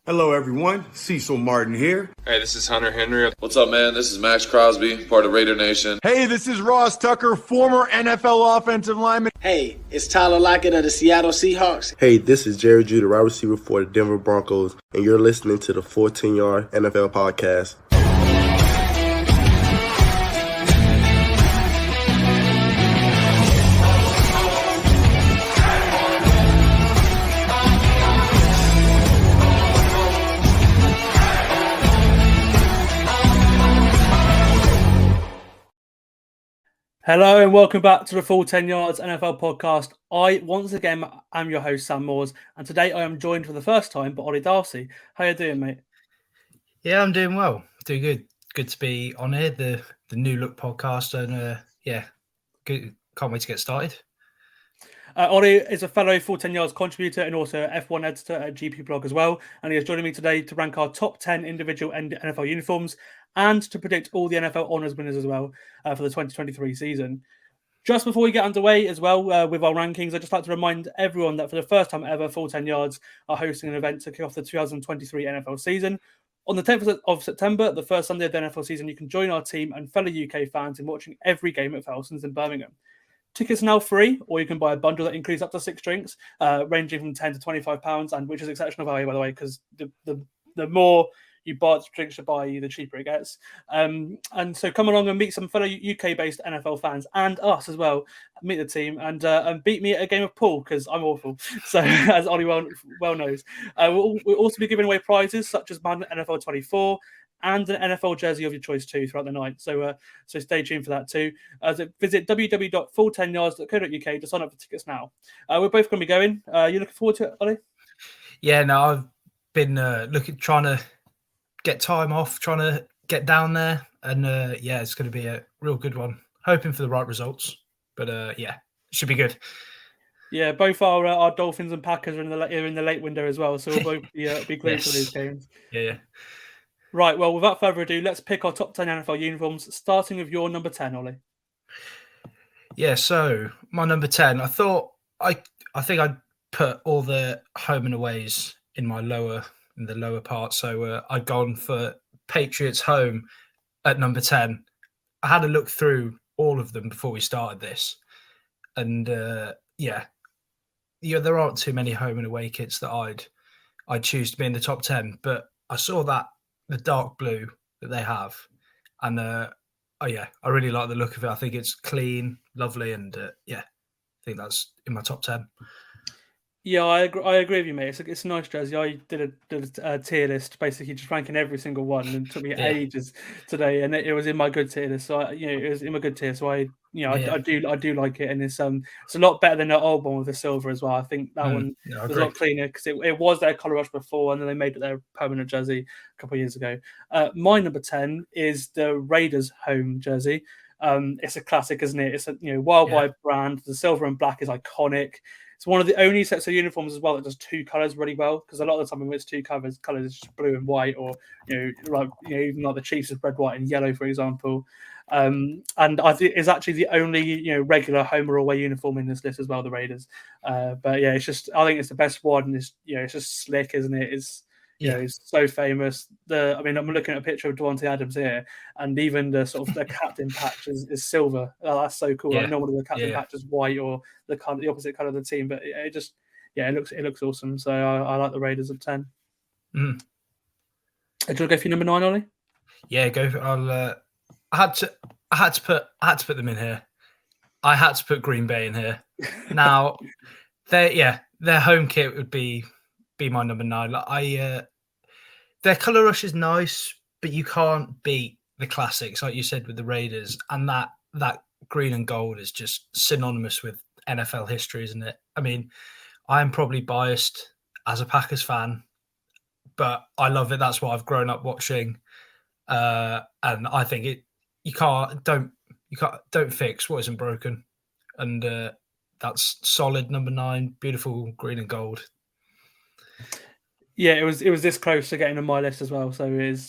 Hello, everyone. Cecil Martin here. Hey, this is Hunter Henry. What's up, man? This is Max Crosby, part of Raider Nation. Hey, this is Ross Tucker, former NFL offensive lineman. Hey, it's Tyler Lockett of the Seattle Seahawks. Hey, this is Jerry Judah, wide receiver for the Denver Broncos, and you're listening to the 14-Yard NFL Podcast. Hello and welcome back to the Full 10 Yards NFL podcast. I, once again, am your host, Sam Moores, and today I am joined for the first time by Olly Darcy. How you doing, mate? Yeah, I'm doing well. Doing good. Good to be on here, the new look podcast, and good. Can't wait to get started. Olly is a fellow Full 10 Yards contributor and also F1 editor at GP Blog as well, and he is joining me today to rank our top 10 individual NFL uniforms and to predict all the NFL honours winners as well for the 2023 season. Just before we get underway as well with our rankings, I'd just like to remind everyone that for the first time ever, Full 10 Yards are hosting an event to kick off the 2023 NFL season. On the 10th of September, the first Sunday of the NFL season, you can join our team and fellow UK fans in watching every game at Felson's in Birmingham. Tickets are now free, or you can buy a bundle that includes up to 6 drinks, ranging from £10 to £25, and which is exceptional value, by the way, because the more you buy drinks to buy, the cheaper it gets. And so come along and meet some fellow UK-based NFL fans and us as well. Meet the team and beat me at a game of pool because I'm awful. So as Ollie well knows, we'll also be giving away prizes such as Madden NFL 24 and an NFL jersey of your choice too throughout the night. So stay tuned for that too. Visit www.full10yards.co.uk to sign up for tickets now. We're both going to be going. You looking forward to it, Ollie? Yeah, no, I've been trying to get time off, trying to get down there, and it's going to be a real good one. Hoping for the right results, but it should be good. Yeah, both our Dolphins and Packers are in the late window as well, so we'll both be glued to those games. Yeah. Right, well, without further ado, let's pick our top 10 NFL uniforms, starting with your number 10, Ollie. Yeah, so my number 10, I think I'd put all the home and aways in the lower part. So I'd gone for Patriots home at number 10. I had a look through all of them before we started this. And there aren't too many home and away kits that I'd choose to be in the top 10. But I saw that the dark blue that they have. And I really like the look of it. I think it's clean, lovely. And I think that's in my top 10. Yeah, I agree with you, mate. It's a nice jersey. I did a tier list, basically just ranking every single one, and it took me ages today, and it was in my good tier list. So it was in my good tier. So I do like it, and it's a lot better than the old one with the silver as well. I think that one was a lot cleaner because it was their colour rush before, and then they made it their permanent jersey a couple of years ago. My number 10 is the Raiders home jersey. It's a classic, isn't it? It's a worldwide brand. The silver and black is iconic. It's one of the only sets of uniforms as well that does 2 colors really well, because a lot of the time when it's 2 colors, it's just blue and white, or even like the Chiefs is red, white, and yellow, for example. And I think it's actually the only regular home or away uniform in this list as well, the Raiders. But yeah, it's just, I think it's the best one. It's it's just slick, isn't it? It's it's so famous. I'm looking at a picture of Devontae Adams here, and even the sort of the captain patch is silver. Oh, that's so cool. I know one of the captain patch is white or the opposite color of the team, but it looks awesome. So I like the Raiders at 10. Do you want to go for your number 9, Ollie? Yeah, go for. I had to put them in here. I had to put Green Bay in here. Now, their home kit would be my number 9. Their color rush is nice, but you can't beat the classics, like you said with the Raiders. And that green and gold is just synonymous with NFL history, isn't it? I mean, I'm probably biased as a Packers fan, but I love it. That's what I've grown up watching, and I think don't fix what isn't broken, and that's solid number 9. Beautiful green and gold. Yeah, it was this close to getting on my list as well, so it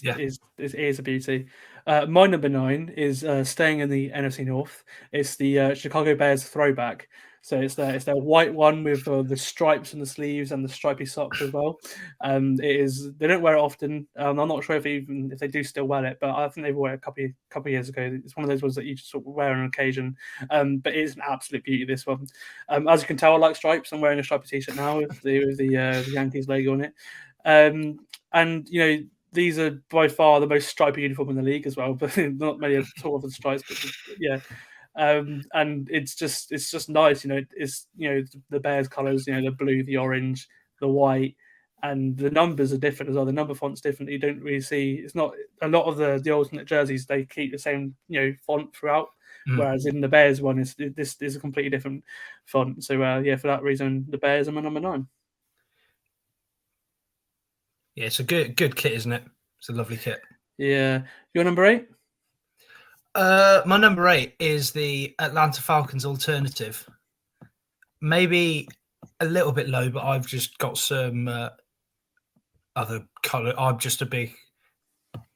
is a beauty. My number 9 is staying in the NFC North. It's the Chicago Bears throwback. So it's their white one with the stripes on the sleeves and the stripy socks as well. They don't wear it often. I'm not sure if they do still wear it, but I think they wore it a couple of years ago. It's one of those ones that you just sort of wear on occasion. But it is an absolute beauty, this one. As you can tell, I like stripes. I'm wearing a stripy t-shirt now with the Yankees logo on it. And these are by far the most stripy uniform in the league as well, but not many at all of the stripes. But yeah. And it's just nice, it's the Bears colours, the blue, the orange, the white, and the numbers are different as well. The number font's different. You don't really see. It's not a lot of the alternate jerseys. They keep the same font throughout, whereas in the Bears one, this is a completely different font. So for that reason, the Bears are my number 9. Yeah, it's a good kit, isn't it? It's a lovely kit. Yeah, your number 8. My number 8 is the Atlanta Falcons alternative. Maybe a little bit low, but I've just got some other colour. I'm just a big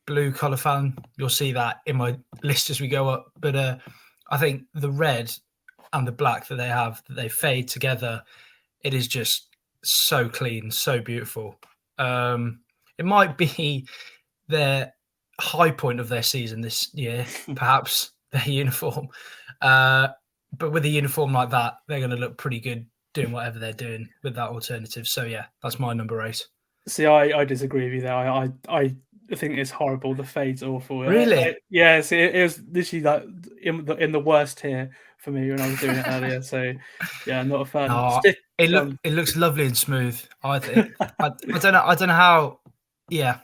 blue colour fan. You'll see that in my list as we go up. But I think the red and the black that they fade together, it is just so clean, so beautiful. It might be their high point of their season this year, perhaps their uniform. But with a uniform like that, they're going to look pretty good doing whatever they're doing with that alternative. So yeah, that's my number 8. See, I disagree with you there. I think it's horrible. The fade's awful. Really? Yeah. See, it was literally like in the worst tier for me when I was doing it earlier. So yeah, I'm not a fan. No, it looks lovely and smooth. I think. I don't know how. Yeah,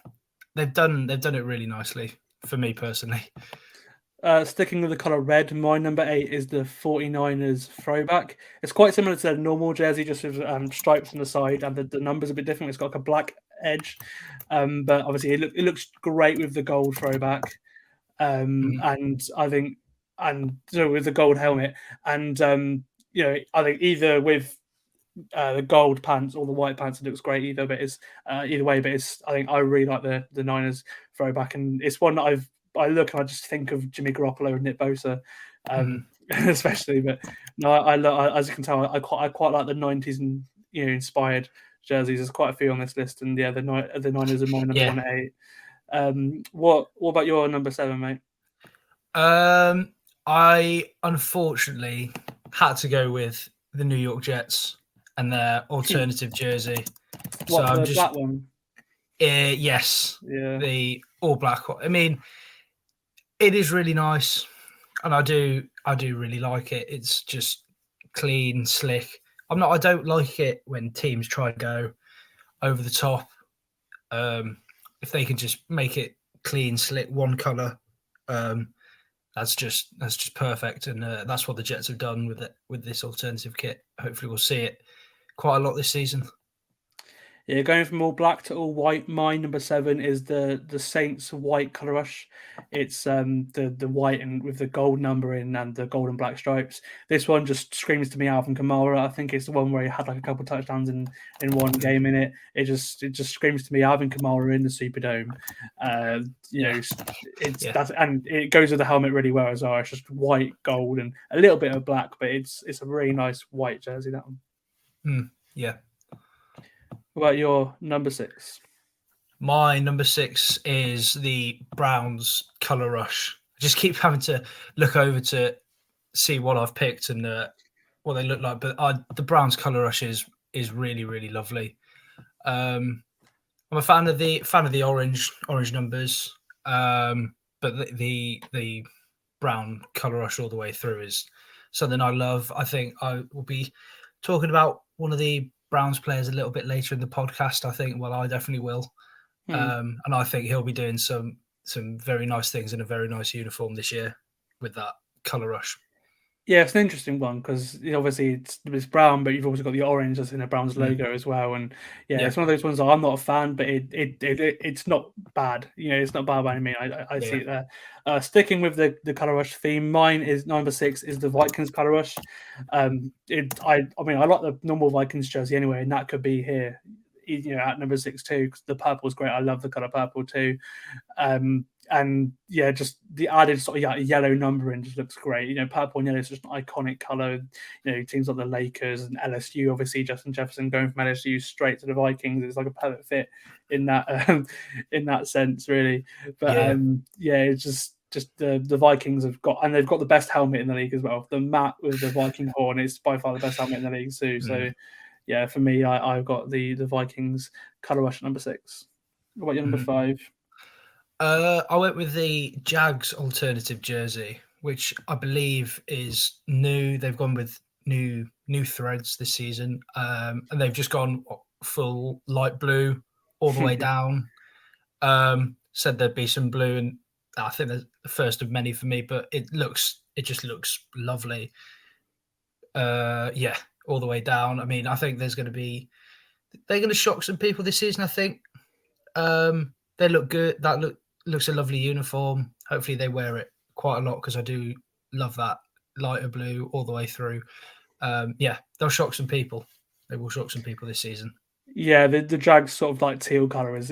they've done it really nicely for me personally. Sticking with the colour red, my number 8 is the 49ers throwback. It's quite similar to their normal jersey, just with stripes on the side, and the numbers a bit different. It's got like a black edge, but obviously it looks great with the gold throwback. And I think, and so with the gold helmet, and I think either with the gold pants or the white pants, it looks great either. But it's either way. But I think I really like the Niners throwback, and it's one that I look and I just think of Jimmy Garoppolo and Nick Bosa, especially. But no, as you can tell, I quite like the 90s and inspired jerseys. There's quite a few on this list, and yeah, the Niners are my number 1 at 8. What about your number 7, mate? I unfortunately had to go with the New York Jets and their alternative jersey. What, the black one? Yes. Yeah. The all black one. I mean, it is really nice, and I do really like it. It's just clean, slick. I don't like it when teams try to go over the top. If they can just make it clean, slick, one color, that's just perfect, and that's what the Jets have done with this alternative kit. Hopefully, we'll see it quite a lot this season. Yeah, going from all black to all white. My number 7 is the Saints white color rush. It's the white and with the gold numbering and the gold and black stripes. This one just screams to me Alvin Kamara. I think it's the one where he had like a couple of touchdowns in one game in it. It just screams to me Alvin Kamara in the Superdome. That's, and it goes with the helmet really well as well. It's just white, gold, and a little bit of black, but it's a really nice white jersey, that one. Yeah. What about your number 6? My number 6 is the Browns color rush. I just keep having to look over to see what I've picked and what they look like. But the Browns color rush is really, really lovely. I'm a fan of the orange numbers, but the brown color rush all the way through is something I love. I think I will be talking about one of the Browns players a little bit later in the podcast. I think, well, I definitely will. And I think he'll be doing some very nice things in a very nice uniform this year with that colour rush. Yeah, it's an interesting one because obviously it's brown, but you've also got the orange that's in a Browns logo as well. And it's one of those ones that I'm not a fan, but it's not bad. It's not bad by any means. I see it there. Sticking with the colour rush theme, mine is number 6 is the Vikings colour rush. I like the normal Vikings jersey anyway, and that could be here. At number 6 too, because the purple is great. I love the colour purple too. and yeah, just the added sort of yellow numbering just looks great. Purple and yellow is just an iconic color. Teams like the Lakers and LSU, obviously Justin Jefferson going from LSU straight to the Vikings, it's like a perfect fit in that sense, really. But it's just the Vikings have got, and they've got the best helmet in the league as well. The mat with the Viking horn is by far the best helmet in the league too. So yeah, for me, I've got the Vikings color rush at number 6. What about your number 5? I went with the Jags alternative jersey, which I believe is new. They've gone with new threads this season, and they've just gone full light blue all the way down. Said there'd be some blue, and I think that's the first of many for me. But it just looks lovely. All the way down. I mean, I think they're going to shock some people this season. I think they look good. Looks a lovely uniform. Hopefully they wear it quite a lot because I do love that lighter blue all the way through. They'll shock some people. They will shock some people this season. Yeah, the Jags sort of like teal color is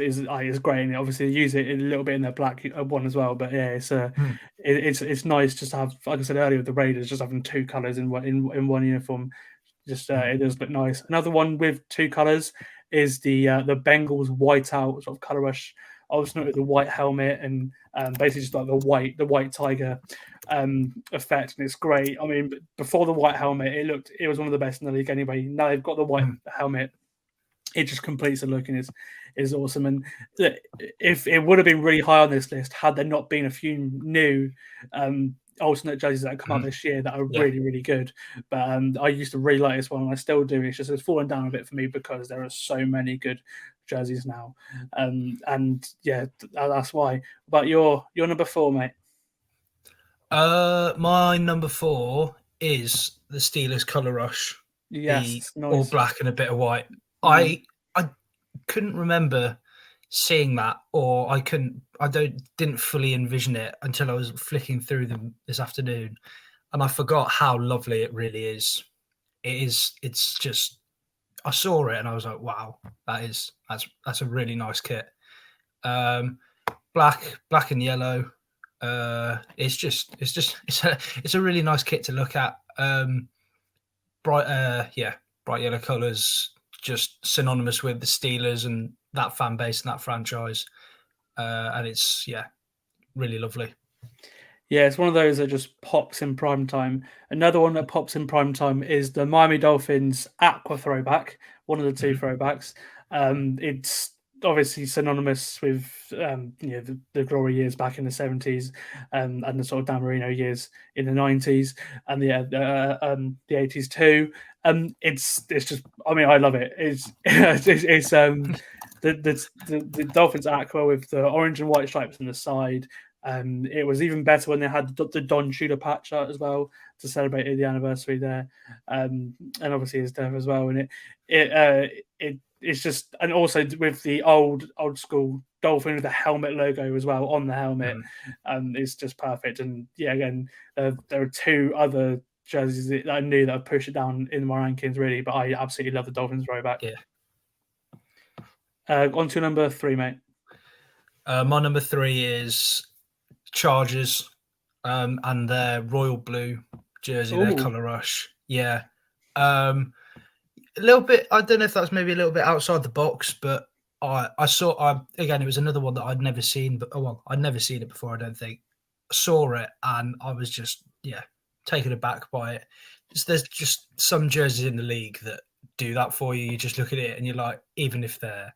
great, and obviously they use it a little bit in their black one as well. But yeah, it's nice just to have, like I said earlier, with the Raiders just having 2 colors in one uniform. Just it does look nice. Another one with 2 colors is the Bengals whiteout sort of color rush. Obviously with the white helmet and basically just like the white tiger effect, and it's great. I mean, before the white helmet, it was one of the best in the league anyway. Now they've got the white helmet, it just completes the look and is awesome. And if it would have been really high on this list had there not been a few new alternate jerseys that have come out this year that are really, really good. But I used to really like this one, and I still do. It's just it's fallen down a bit for me because there are so many good jerseys now. And yeah, that's why. But your number 4, mate. My number 4 is the Steelers color rush. Yes, the nice. all black and a bit of white. I couldn't remember seeing that, or I didn't fully envision it until I was flicking through them this afternoon, and I forgot how lovely it really is. It's just, I saw it and I was like, wow, that's a really nice kit. Black and yellow. It's a really nice kit to look at. Bright yellow colors, just synonymous with the Steelers and that fan base and that franchise. And it's really lovely. Yeah, it's one of those that just pops in prime time. Another one that pops in prime time is the Miami Dolphins Aqua throwback, one of the 2 throwbacks. It's obviously synonymous with the glory years back in the 70s and the sort of Dan Marino years in the 90s and the 80s too. It's just, I mean, I love it. It's the Dolphins Aqua with the orange and white stripes on the side. It was even better when they had the Don Shula patch out as well to celebrate the anniversary there, and obviously his death as well. And it's just, and also with the old school dolphin with the helmet logo as well on the helmet, it's just perfect. And yeah, again, there are 2 other jerseys that I knew that I pushed it down in my rankings really, but I absolutely love the Dolphins throwback. Yeah. On to number 3, mate. My number 3 is Chargers, and their royal blue jersey, their color rush. Yeah. A little bit, I don't know if that's maybe a little bit outside the box, but I saw, again, it was another one that I'd never seen, but I'd never seen it before, I don't think. I saw it and I was just, taken aback by it. There's just some jerseys in the league that do that for you. You just look at it and you're like, even if they're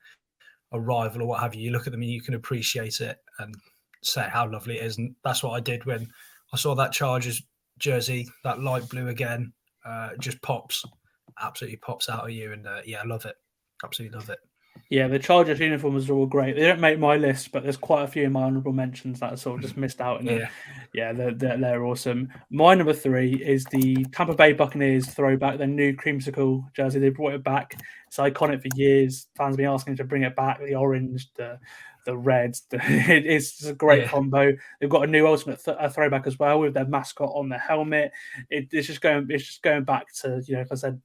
a rival or what have you, you look at them and you can appreciate it and say how lovely it is. And that's what I did when I saw that Chargers jersey, that light blue again. It just absolutely pops out of you. And I love it. Absolutely love it. Yeah, the Chargers uniforms are all great. They don't make my list, but there's quite a few in my honourable mentions that I sort of just missed out. They're awesome. My number 3 is the Tampa Bay Buccaneers throwback, their new creamsicle jersey. They brought it back. It's iconic for years. Fans have been asking to bring it back. The orange, the red. It's a great combo. They've got a new ultimate throwback as well with their mascot on the helmet. It's just going back to, like I said,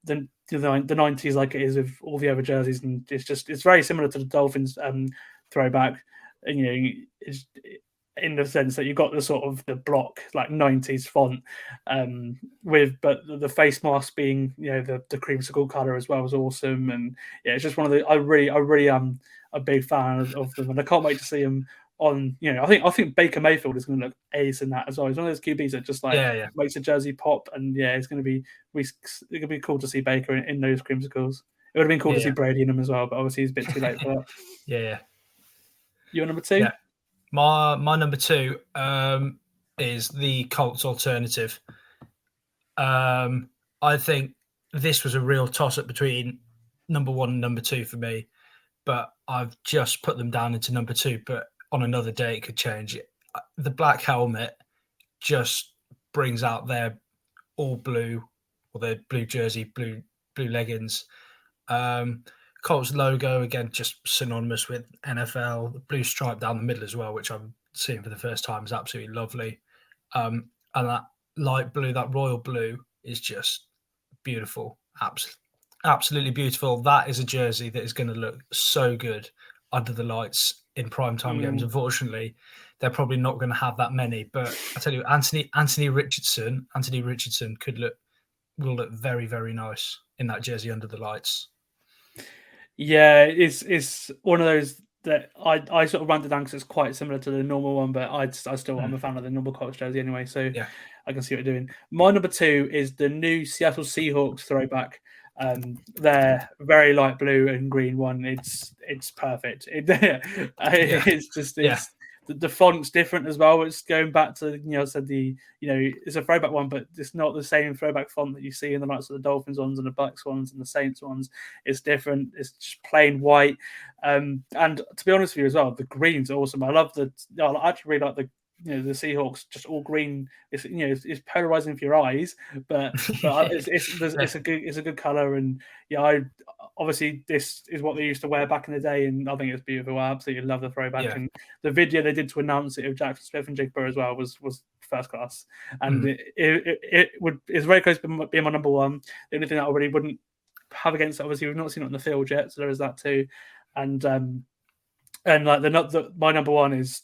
the 90s like it is with all the other jerseys, and it's very similar to the Dolphins throwback. and it's in the sense that you've got the sort of the block like 90s font, but the face mask being the creamsicle color as well was awesome, and it's just one of the I really am a big fan of them, and I can't wait to see them on. I think Baker Mayfield is going to look ace in that as well. He's one of those QBs that just makes a jersey pop, and it's going to be cool to see Baker in those creamsicles. It would have been cool to see Brady in them as well, but obviously he's a bit too late for that. Yeah. Your number two? Yeah. My number two is the Colts alternative. I think this was a real toss-up between number one and number two for me, but I've just put them down into number two, but on another day it could change. The black helmet just brings out their all blue, or their blue jersey, blue leggings. Colts logo, again, just synonymous with NFL. The blue stripe down the middle as well, which I'm seeing for the first time, is absolutely lovely. And that light blue, that royal blue, is just beautiful. Absolutely beautiful. That is a jersey that is going to look so good under the lights in primetime games. Unfortunately, they're probably not going to have that many. But I tell you, Anthony Richardson will look very, very nice in that jersey under the lights. Yeah, it's one of those that I sort of ran it down because it's quite similar to the normal one, but I'm a fan of the normal Colts jersey anyway, so I can see what you're doing. My number two is the new Seattle Seahawks throwback. They're very light blue and green one. It's perfect. The font's different as well. It's going back to I said it's a throwback one, but it's not the same throwback font that you see in the likes of the Dolphins ones and the Bucks ones and the Saints ones. It's different. It's just plain white. And to be honest with you as well, the green's awesome. I actually really like the Seahawks just all green. It's polarizing for your eyes, but it's a good color, and obviously this is what they used to wear back in the day, and I think it's beautiful. I absolutely love the throwback, and the video they did to announce it of Jackson Smith and Jigba as well was first class, and it's very close to being my number one. The only thing that I really wouldn't have against it, obviously we've not seen it on the field yet, so there is that too, and like my number one is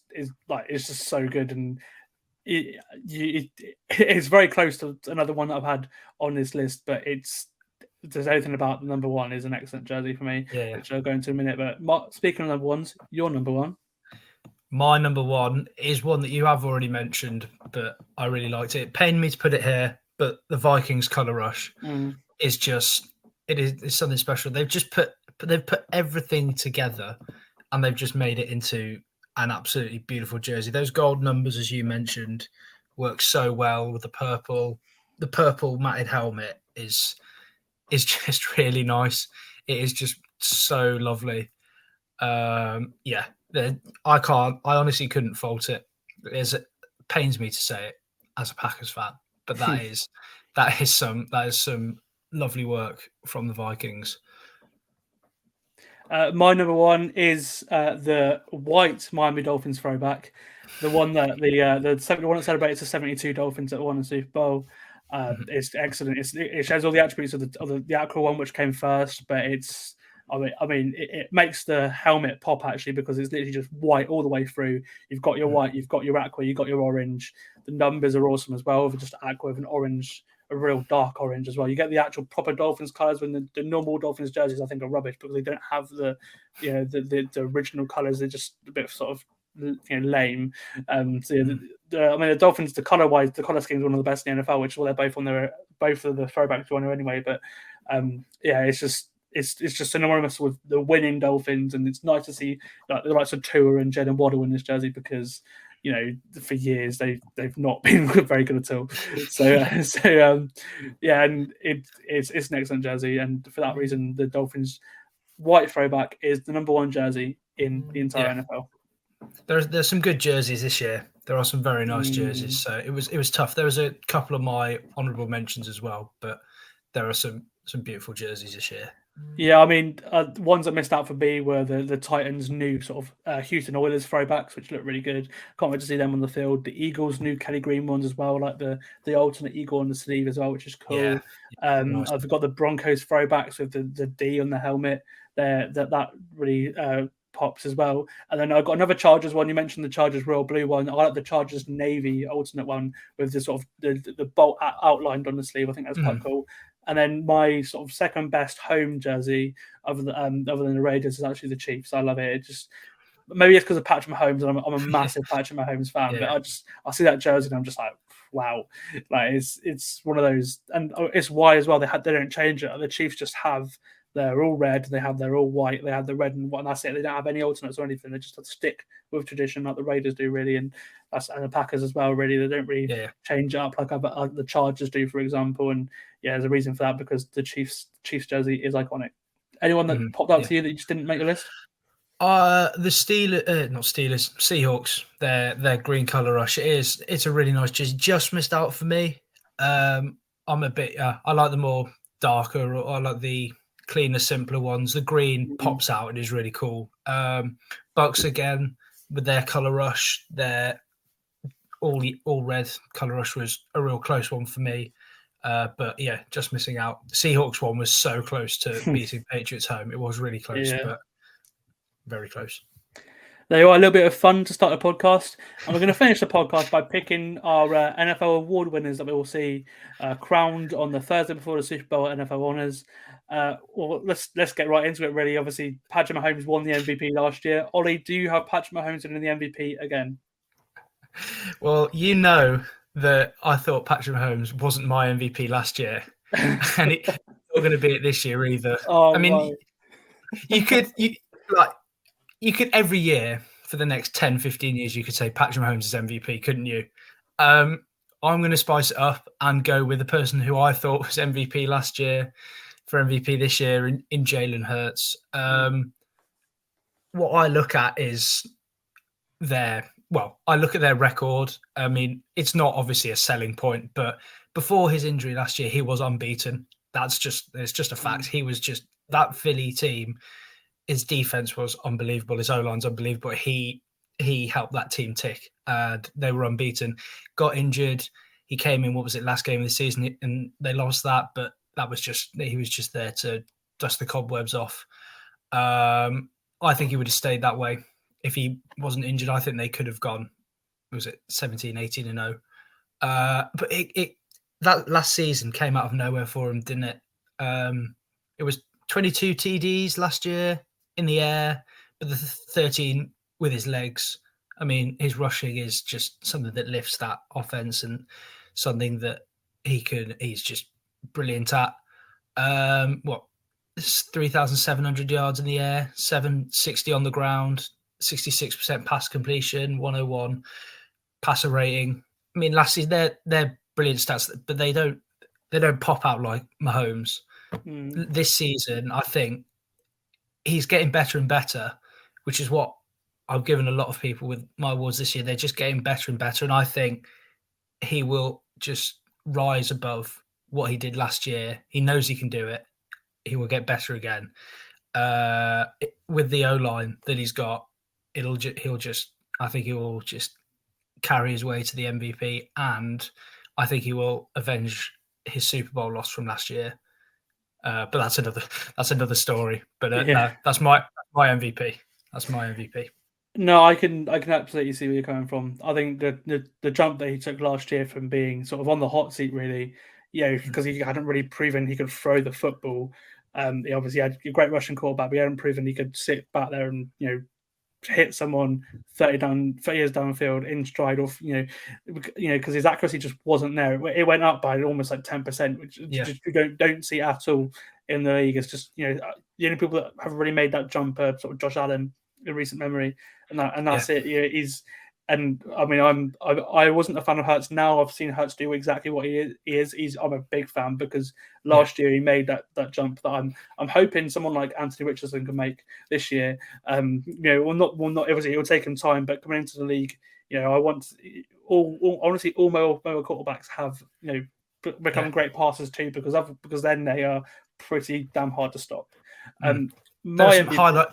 like it's just so good, and it's very close to another one that I've had on this list, but there's anything about the number one is an excellent jersey for me, which I'll go into in a minute. But speaking of number ones, your number one. My number one is one that you have already mentioned, but I really liked it. It pained me to put it here, but the Vikings color rush is just it's something special. They've put everything together, and they've just made it into an absolutely beautiful jersey. Those gold numbers, as you mentioned, work so well with the purple. The purple matted helmet is just really nice. It is just so lovely. I honestly couldn't fault it. It pains me to say it as a Packers fan, but that is some lovely work from the Vikings. My number one is the white Miami Dolphins throwback, the one that the one that celebrates the 72 Dolphins that won the Super Bowl. It's excellent. It shows all the attributes of the actual one which came first, but it makes the helmet pop actually, because it's literally just white all the way through. You've got your white, you've got your aqua, you've got your orange. The numbers are awesome as well, with just aqua with an orange, a real dark orange as well. You get the actual proper Dolphins colours, when the normal Dolphins jerseys I think are rubbish because they don't have the original colours. They're just a bit sort of lame. The Dolphins, the colour wise, the colour scheme is one of the best in the NFL, which is what they're both of the throwbacks joiner anyway. But it's just synonymous with the winning Dolphins, and it's nice to see like the likes of Tua and Jalen Waddle in this jersey, because for years they've not been very good at all. And it's an excellent jersey, and for that reason, the Dolphins white throwback is the number one jersey in the entire NFL. There's some good jerseys this year. There are some very nice jerseys. So it was tough. There was a couple of my honourable mentions as well, but there are some beautiful jerseys this year. Yeah, I mean, ones that missed out for me were the Titans' new sort of Houston Oilers throwbacks, which look really good. Can't wait to see them on the field. The Eagles' new Kelly Green ones as well, like the alternate eagle on the sleeve as well, which is cool. Nice. I've got the Broncos throwbacks with the D on the helmet. That really pops as well. And then I've got another Chargers one. You mentioned the Chargers royal blue one. I like the Chargers navy alternate one with the sort of the bolt outlined on the sleeve. I think that's quite cool. And then my sort of second best home jersey, other than the Raiders, is actually the Chiefs. I love it. It just maybe it's because of Patrick Mahomes, and I'm a massive Patrick Mahomes fan. Yeah. But I see that jersey and I'm just like, wow, like it's one of those, and it's why as well they don't change it. The Chiefs just have. They're all red. They're all white. They have the red and white. And that's it. They don't have any alternates or anything. They just have to stick with tradition, like the Raiders do, really, and the Packers as well. Really, they don't really change it up like the Chargers do, for example. And there's a reason for that because the Chiefs jersey is iconic. Anyone that popped out to you that you just didn't make the list? The Seahawks. Their green color rush. It's a really nice jersey. Just missed out for me. I'm a bit. I like the more darker. Or I like the cleaner, simpler ones. The green pops out and is really cool. Bucks again with their color rush. Their all red color rush was a real close one for me. But just missing out. The Seahawks one was so close to beating Patriots home. It was really close, but very close. There you are, a little bit of fun to start the podcast. And we're going to finish the podcast by picking our NFL award winners that we will see crowned on the Thursday before the Super Bowl NFL Honors. Well, let's get right into it, really. Obviously, Patrick Mahomes won the MVP last year. Ollie, do you have Patrick Mahomes winning the MVP again? Well, you know that I thought Patrick Mahomes wasn't my MVP last year. And it's not going to be it this year either. Oh, I mean, wow. you could every year for the next 10, 15 years, you could say Patrick Mahomes is MVP, couldn't you? I'm going to spice it up and go with the person who I thought was MVP last year for MVP this year in Jalen Hurts. What I look at is I look at their record. I mean, it's not obviously a selling point, but before his injury last year, he was unbeaten. It's just a fact. He was just that Philly team. His defense was unbelievable. His O-line's unbelievable. He helped that team tick. They were unbeaten. Got injured. He came in, last game of the season, and they lost that. But he was just there to dust the cobwebs off. I think he would have stayed that way if he wasn't injured. I think they could have gone, 17, 18-0. But that last season came out of nowhere for him, didn't it? It was 22 TDs last year in the air, but the 13 with his legs. I mean, his rushing is just something that lifts that offense and something that he's just brilliant at. 3,700 yards in the air, 760 on the ground, 66% pass completion, 101 passer rating. I mean, last season they're brilliant stats, but they don't pop out like Mahomes. This season, I think he's getting better and better, which is what I've given a lot of people with my awards this year. They're just getting better and better, and I think he will just rise above what he did last year. He knows he can do it. He will get better again. With the O-line that he's got, I think he will just carry his way to the MVP, and I think he will avenge his Super Bowl loss from last year. But that's another story. But no, that's my MVP. That's my MVP. No, I can absolutely see where you're coming from. I think the jump that he took last year from being sort of on the hot seat, really, because he hadn't really proven he could throw the football. He obviously had a great rushing quarterback, but he hadn't proven he could sit back there and hit someone 30 yards downfield in stride, or because his accuracy just wasn't there. It went up by almost like 10%, which just you don't see at all in the league. It's just the only people that have really made that jump are sort of Josh Allen in recent memory, and that's it. He's. And I mean, I wasn't a fan of Hurts. Now I've seen Hurts do exactly what he is. I'm a big fan because last year he made that jump that I'm hoping someone like Anthony Richardson can make this year. Not obviously it'll take him time, but coming into the league, I want honestly all mobile quarterbacks have become great passers too, because then they are pretty damn hard to stop. There are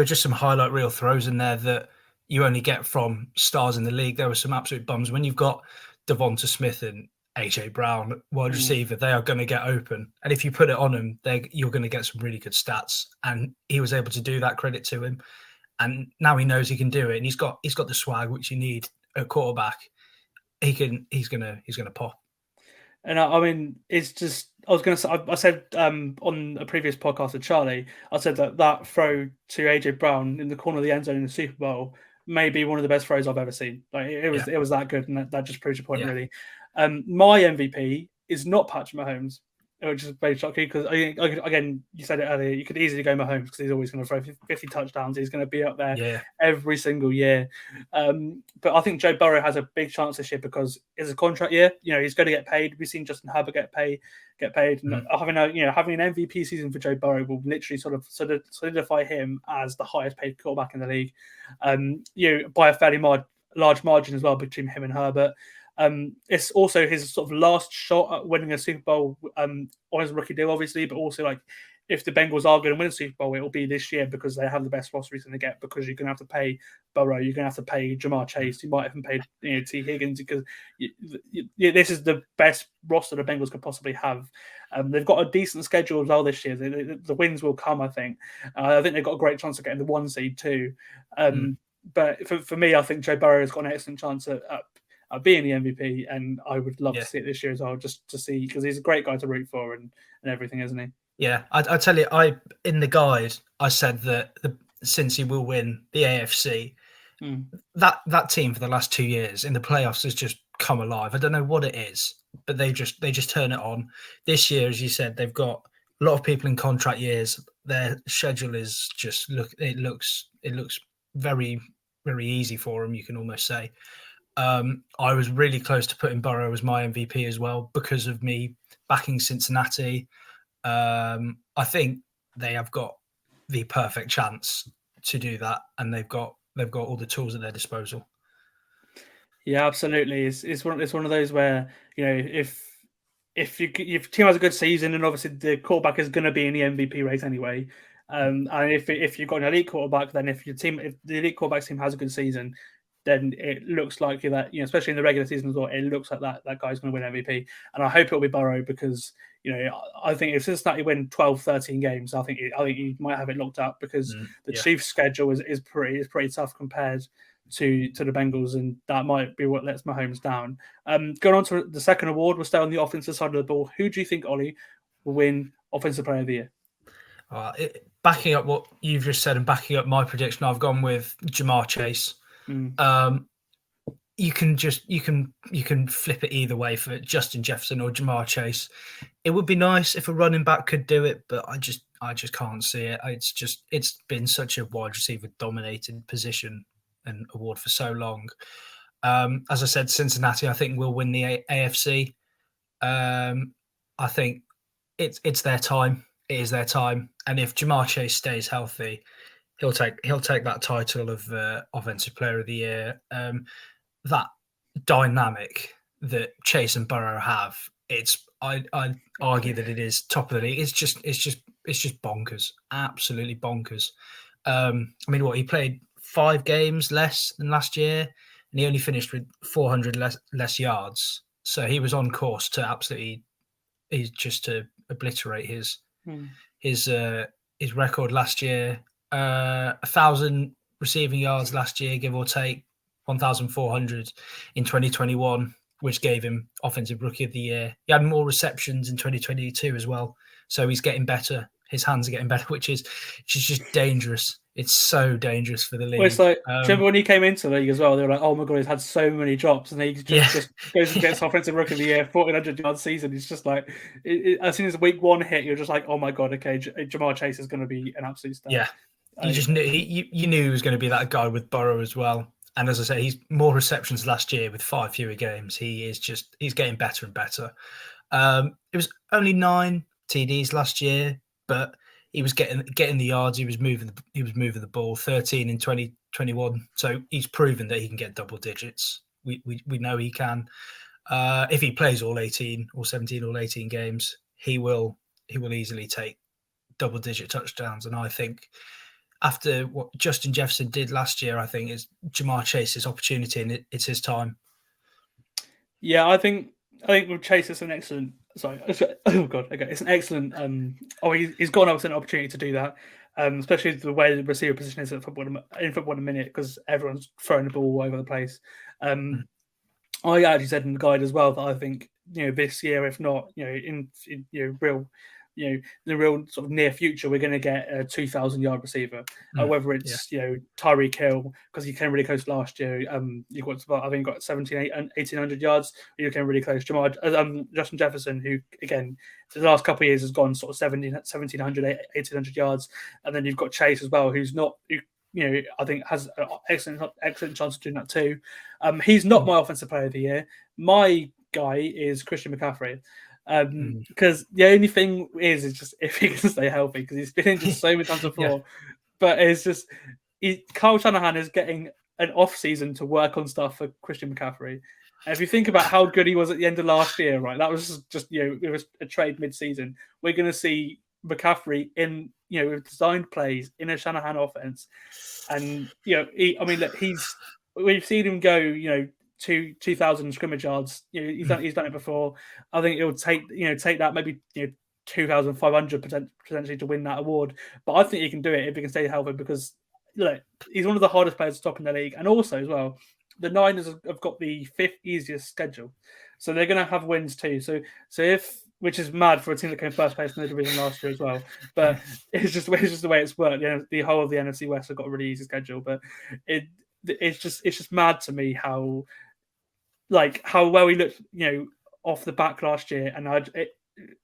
just some highlight reel throws in there that you only get from stars in the league. There were some absolute bums when you've got Devonta Smith and AJ Brown, wide receiver, they are going to get open. And if you put it on him, you're going to get some really good stats. And he was able to do that, credit to him. And now he knows he can do it. And he's got the swag which you need at quarterback. He's gonna pop. And I mean, it's just, I was going to say, I said on a previous podcast with Charlie, I said that throw to AJ Brown in the corner of the end zone in the Super Bowl may be one of the best throws I've ever seen. Like it was that good, and that just proves your point, really. My MVP is not Patrick Mahomes, which is very shocking because, again, you said it earlier, you could easily go Mahomes because he's always going to throw 50 touchdowns. He's going to be up there every single year. But I think Joe Burrow has a big chance this year because it's a contract year. You know, he's going to get paid. We've seen Justin Herbert get paid. And having an MVP season for Joe Burrow will literally sort of solidify him as the highest paid quarterback in the league. By a fairly large margin as well between him and Herbert. It's also his sort of last shot at winning a Super Bowl on his rookie deal, obviously, but also like if the Bengals are going to win a Super Bowl, it will be this year because they have the best roster he's going to get because you're going to have to pay Burrow, you're going to have to pay Jamar Chase, you might even pay T. Higgins because this is the best roster the Bengals could possibly have. They've got a decent schedule as well this year. The wins will come, I think. I think they've got a great chance of getting the 1 seed too. But for me, I think Joe Burrow has got an excellent chance at being the MVP, and I would love to see it this year as well, just to see, because he's a great guy to root for and everything, isn't he? Yeah, I tell you, in the guide, I said that since he will win the AFC, that team for the last 2 years in the playoffs has just come alive. I don't know what it is, but they just turn it on. This year, as you said, they've got a lot of people in contract years. Their schedule is just it looks very, very easy for them, you can almost say. I was really close to putting Burrow as my MVP as well because of me backing Cincinnati. I think they have got the perfect chance to do that, and they've got all the tools at their disposal. Yeah, absolutely. It's one of those where, you know, if your team has a good season, and obviously the quarterback is going to be in the MVP race anyway. And if you've got an elite quarterback, then if the elite quarterback team has a good season, then it looks likely that, you know, especially in the regular season as well, it looks like that guy's going to win MVP. And I hope it'll be Burrow because, you know, I think if Cincinnati win 12, 13 games, I think he might have it locked up because the Chiefs' schedule is pretty tough compared to the Bengals, and that might be what lets Mahomes down. Going on to the second award, we'll stay on the offensive side of the ball. Who do you think, Ollie, will win Offensive Player of the Year? Backing up what you've just said and backing up my prediction, I've gone with Jamar Chase. You can flip it either way for Justin Jefferson or Jamar Chase. It would be nice if a running back could do it, but I just can't see it. It's been such a wide receiver dominated position and award for so long. As I said, Cincinnati I think will win the AFC. I think it's their time. It is their time, and if Jamar Chase stays healthy, he'll take that title of Offensive Player of the Year. That dynamic that Chase and Burrow have, I'd argue that it is top of the league. It's just bonkers, absolutely bonkers. I mean, he played 5 games less than last year, and he only finished with 400 less yards. So he was on course to to obliterate his record last year. 1,000 receiving yards last year, give or take, 1,400 in 2021, which gave him Offensive Rookie of the Year. He had more receptions in 2022 as well, so he's getting better. His hands are getting better, which is just dangerous. It's so dangerous for the league. Well, it's like, remember when he came into the league as well? They were like, "Oh my god, he's had so many drops," and he just goes and gets Offensive Rookie of the Year, 1,400-yard season. It's just like, as soon as week 1 hit, you're just like, "Oh my god, okay, Jamar Chase is going to be an absolute star." Yeah, you just knew you knew he was going to be that guy with Burrow as well. And as I say, he's more receptions last year with 5 fewer games. He's getting better and better. It was only 9 TDs last year, but he was getting the yards. He was moving the ball. 13 in 2021. So he's proven that he can get double digits. We know he can. If he plays all 18 or 17 or 18 games, he will easily take double digit touchdowns. And I think after what Justin Jefferson did last year, I think is Jamar Chase's opportunity, and it's his time. Yeah, I think I think with Chase, it's an excellent. Sorry, oh god, okay, it's an excellent. He's got an opportunity to do that, especially the way the receiver position is in football in a minute because everyone's throwing the ball all over the place. I actually said in the guide as well that I think this year, if not in the real sort of near future, we're going to get a 2,000-yard receiver. Whether it's Tyreek Hill because he came really close last year. You got I think got 1,800 yards. You came really close. Justin Jefferson, who again the last couple of years has gone sort of 1,700, 1,800 yards, and then you've got Chase as well, who's not. I think has an excellent chance of doing that too. He's not my offensive player of the year. My guy is Christian McCaffrey. Because the only thing is just if he can stay healthy, because he's been injured so many times before. But it's just Kyle Shanahan is getting an off season to work on stuff for Christian McCaffrey. And if you think about how good he was at the end of last year, right, that was just it was a trade mid-season. We're going to see McCaffrey in with designed plays in a Shanahan offense, and we've seen him go 2,000 scrimmage yards. He's done it before. I think it would take that maybe 2,500 potentially to win that award. But I think he can do it if he can stay healthy because he's one of the hardest players to stop in the league, and also as well, the Niners have got the 5th easiest schedule, so they're going to have wins too. So if which is mad for a team that came first place in the division last year as well. But it's just the way it's worked. The whole of the NFC West have got a really easy schedule, but it's just mad to me how well we looked, off the back last year, and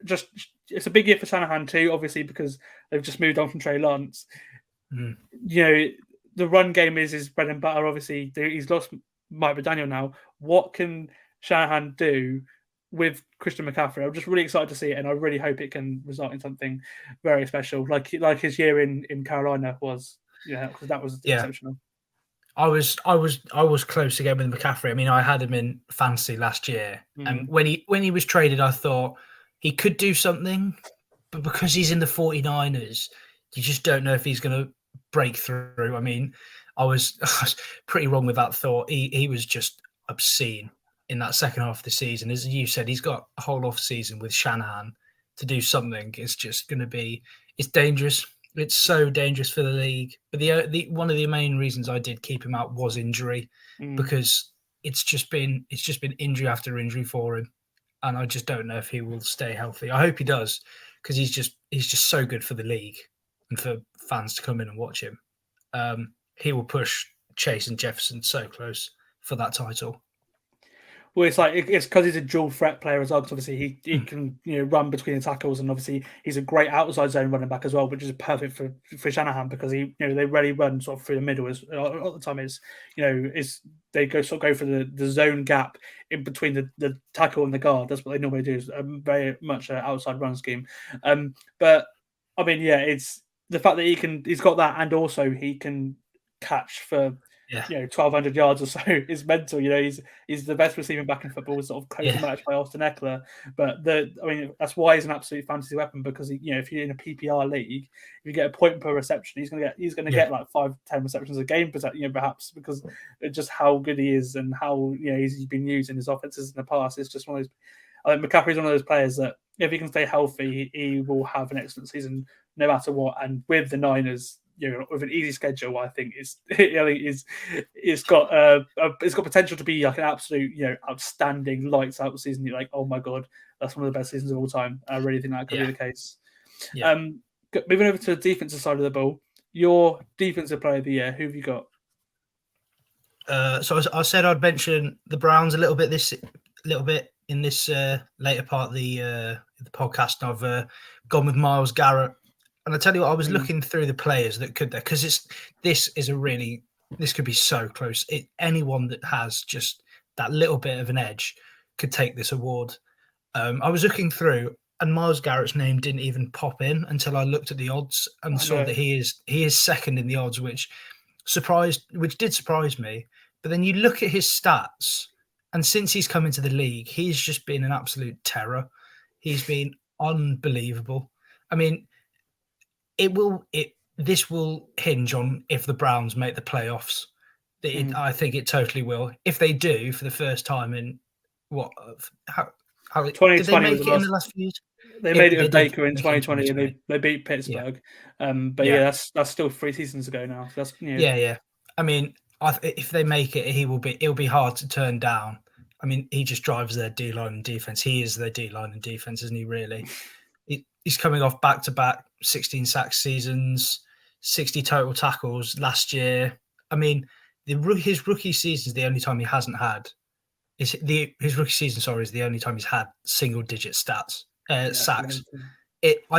it's a big year for Shanahan too, obviously because they've just moved on from Trey Lance. The run game is his bread and butter. Obviously, he's lost Mike McDaniel now. What can Shanahan do with Christian McCaffrey? I'm just really excited to see it, and I really hope it can result in something very special, like his year in Carolina was. Because that was exceptional. I was close again with McCaffrey. I mean, I had him in fantasy last year, and when he was traded, I thought he could do something, but because he's in the 49ers, you just don't know if he's going to break through. I mean, I was pretty wrong with that thought. He was just obscene in that second half of the season. As you said, he's got a whole off season with Shanahan to do something. It's just going to be, it's dangerous. It's so dangerous for the league. But the one of the main reasons I did keep him out was injury, because it's just been injury after injury for him, and I just don't know if he will stay healthy. I hope he does, because he's just so good for the league and for fans to come in and watch him. He will push Chase and Jefferson so close for that title. Well, it's because he's a dual threat player as well. Because obviously he can run between the tackles, and obviously he's a great outside zone running back as well, which is perfect for Shanahan because they really run sort of through the middle. As a lot of the time they go for the zone gap in between the tackle and the guard. That's what they normally do. Is very much an outside run scheme. But I mean, it's the fact that he's got that, and also he can catch for 1,200 yards or so is mental. He's the best receiving back in football, sort of close match by Austin Eckler. But that's why he's an absolute fantasy weapon, because if you're in a PPR league, if you get a point per reception, he's gonna get like 5-10 receptions a game, perhaps, because just how good he is and how he's been used in his offenses in the past. It's just one of those. I think McCaffrey's one of those players that if he can stay healthy, he will have an excellent season no matter what. And with the Niners, with an easy schedule, I think it's got potential to be like an absolute outstanding lights out season. You're like, oh my god, that's one of the best seasons of all time. I really think that could be the case. Moving over to the defensive side of the ball, your defensive player of the year, who have you got? So I said I'd mention the Browns a little bit in this later part of the podcast. I've gone with Myles Garrett. And I tell you what, I was looking through the players that could there, because this could be so close. Anyone that has just that little bit of an edge could take this award. I was looking through, and Myles Garrett's name didn't even pop in until I looked at the odds and saw that he is second in the odds, which did surprise me. But then you look at his stats, and since he's come into the league, he's just been an absolute terror. He's been unbelievable. I mean, this will hinge on if the Browns make the playoffs. I think it totally will. If they do for the first time in Did they 2020 was make the it in last. the last few years? They made it with They did Baker in make it in 2020, and 2020. they beat Yeah. Pittsburgh. But Yeah. that's still 3 seasons ago now. So that's Yeah. I mean, if they make it, it'll be hard to turn down. I mean, he just drives their D line and defense. He is their D line and defense, isn't he? Really, he's coming off back-to-back 16 sack seasons, 60 total tackles last year. I mean, his rookie season is the only time he hasn't had. His rookie season, sorry, is the only time he's had single-digit sacks. I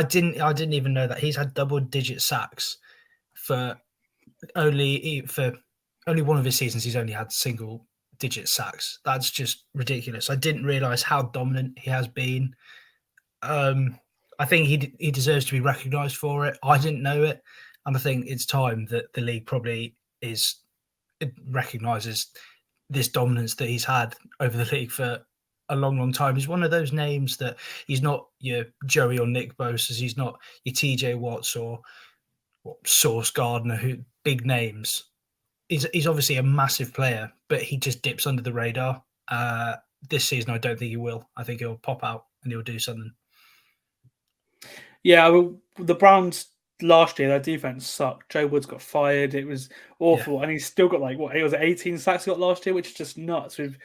didn't even know that he's had double-digit sacks for only one of his seasons. He's only had single-digit sacks. That's just ridiculous. I didn't realize how dominant he has been. I think he deserves to be recognised for it. I didn't know it, and I think it's time that the league probably recognises this dominance that he's had over the league for a long, long time. He's one of those names that he's not your Joey or Nick Bosa's. He's not your TJ Watts or Sauce Gardner, who big names. He's obviously a massive player, but he just dips under the radar. This season, I don't think he will. I think he'll pop out and he'll do something. Yeah, well, the Browns last year, their defense sucked. Joe Woods got fired. It was awful, and he's still got it was 18 sacks he got last year, which is just nuts. With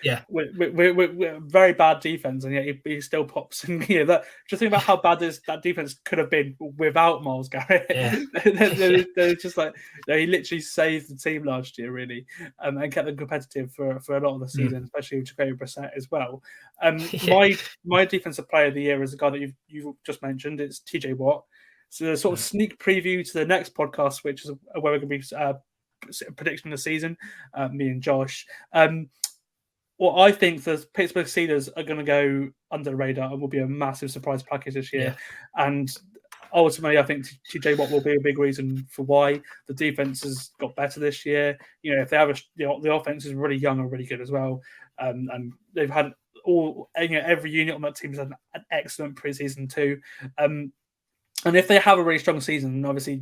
very bad defense, and yet he still pops. And that just think about how bad that defense could have been without Myles Garrett. They're just he literally saved the team last year, really, and kept them competitive for a lot of the season, especially with Jacoby Brissett as well. My defensive player of the year is a guy that you've just mentioned. It's TJ Watt. So the sort of sneak preview to the next podcast, which is where we're going to be predicting the season, me and Josh. Well, I think the Pittsburgh Steelers are going to go under the radar and will be a massive surprise package this year. Yeah. And ultimately, I think TJ Watt will be a big reason for why the defense has got better this year. If they have the offense is really young and really good as well, and they've had every unit on that team has had an excellent preseason too. And if they have a really strong season, obviously,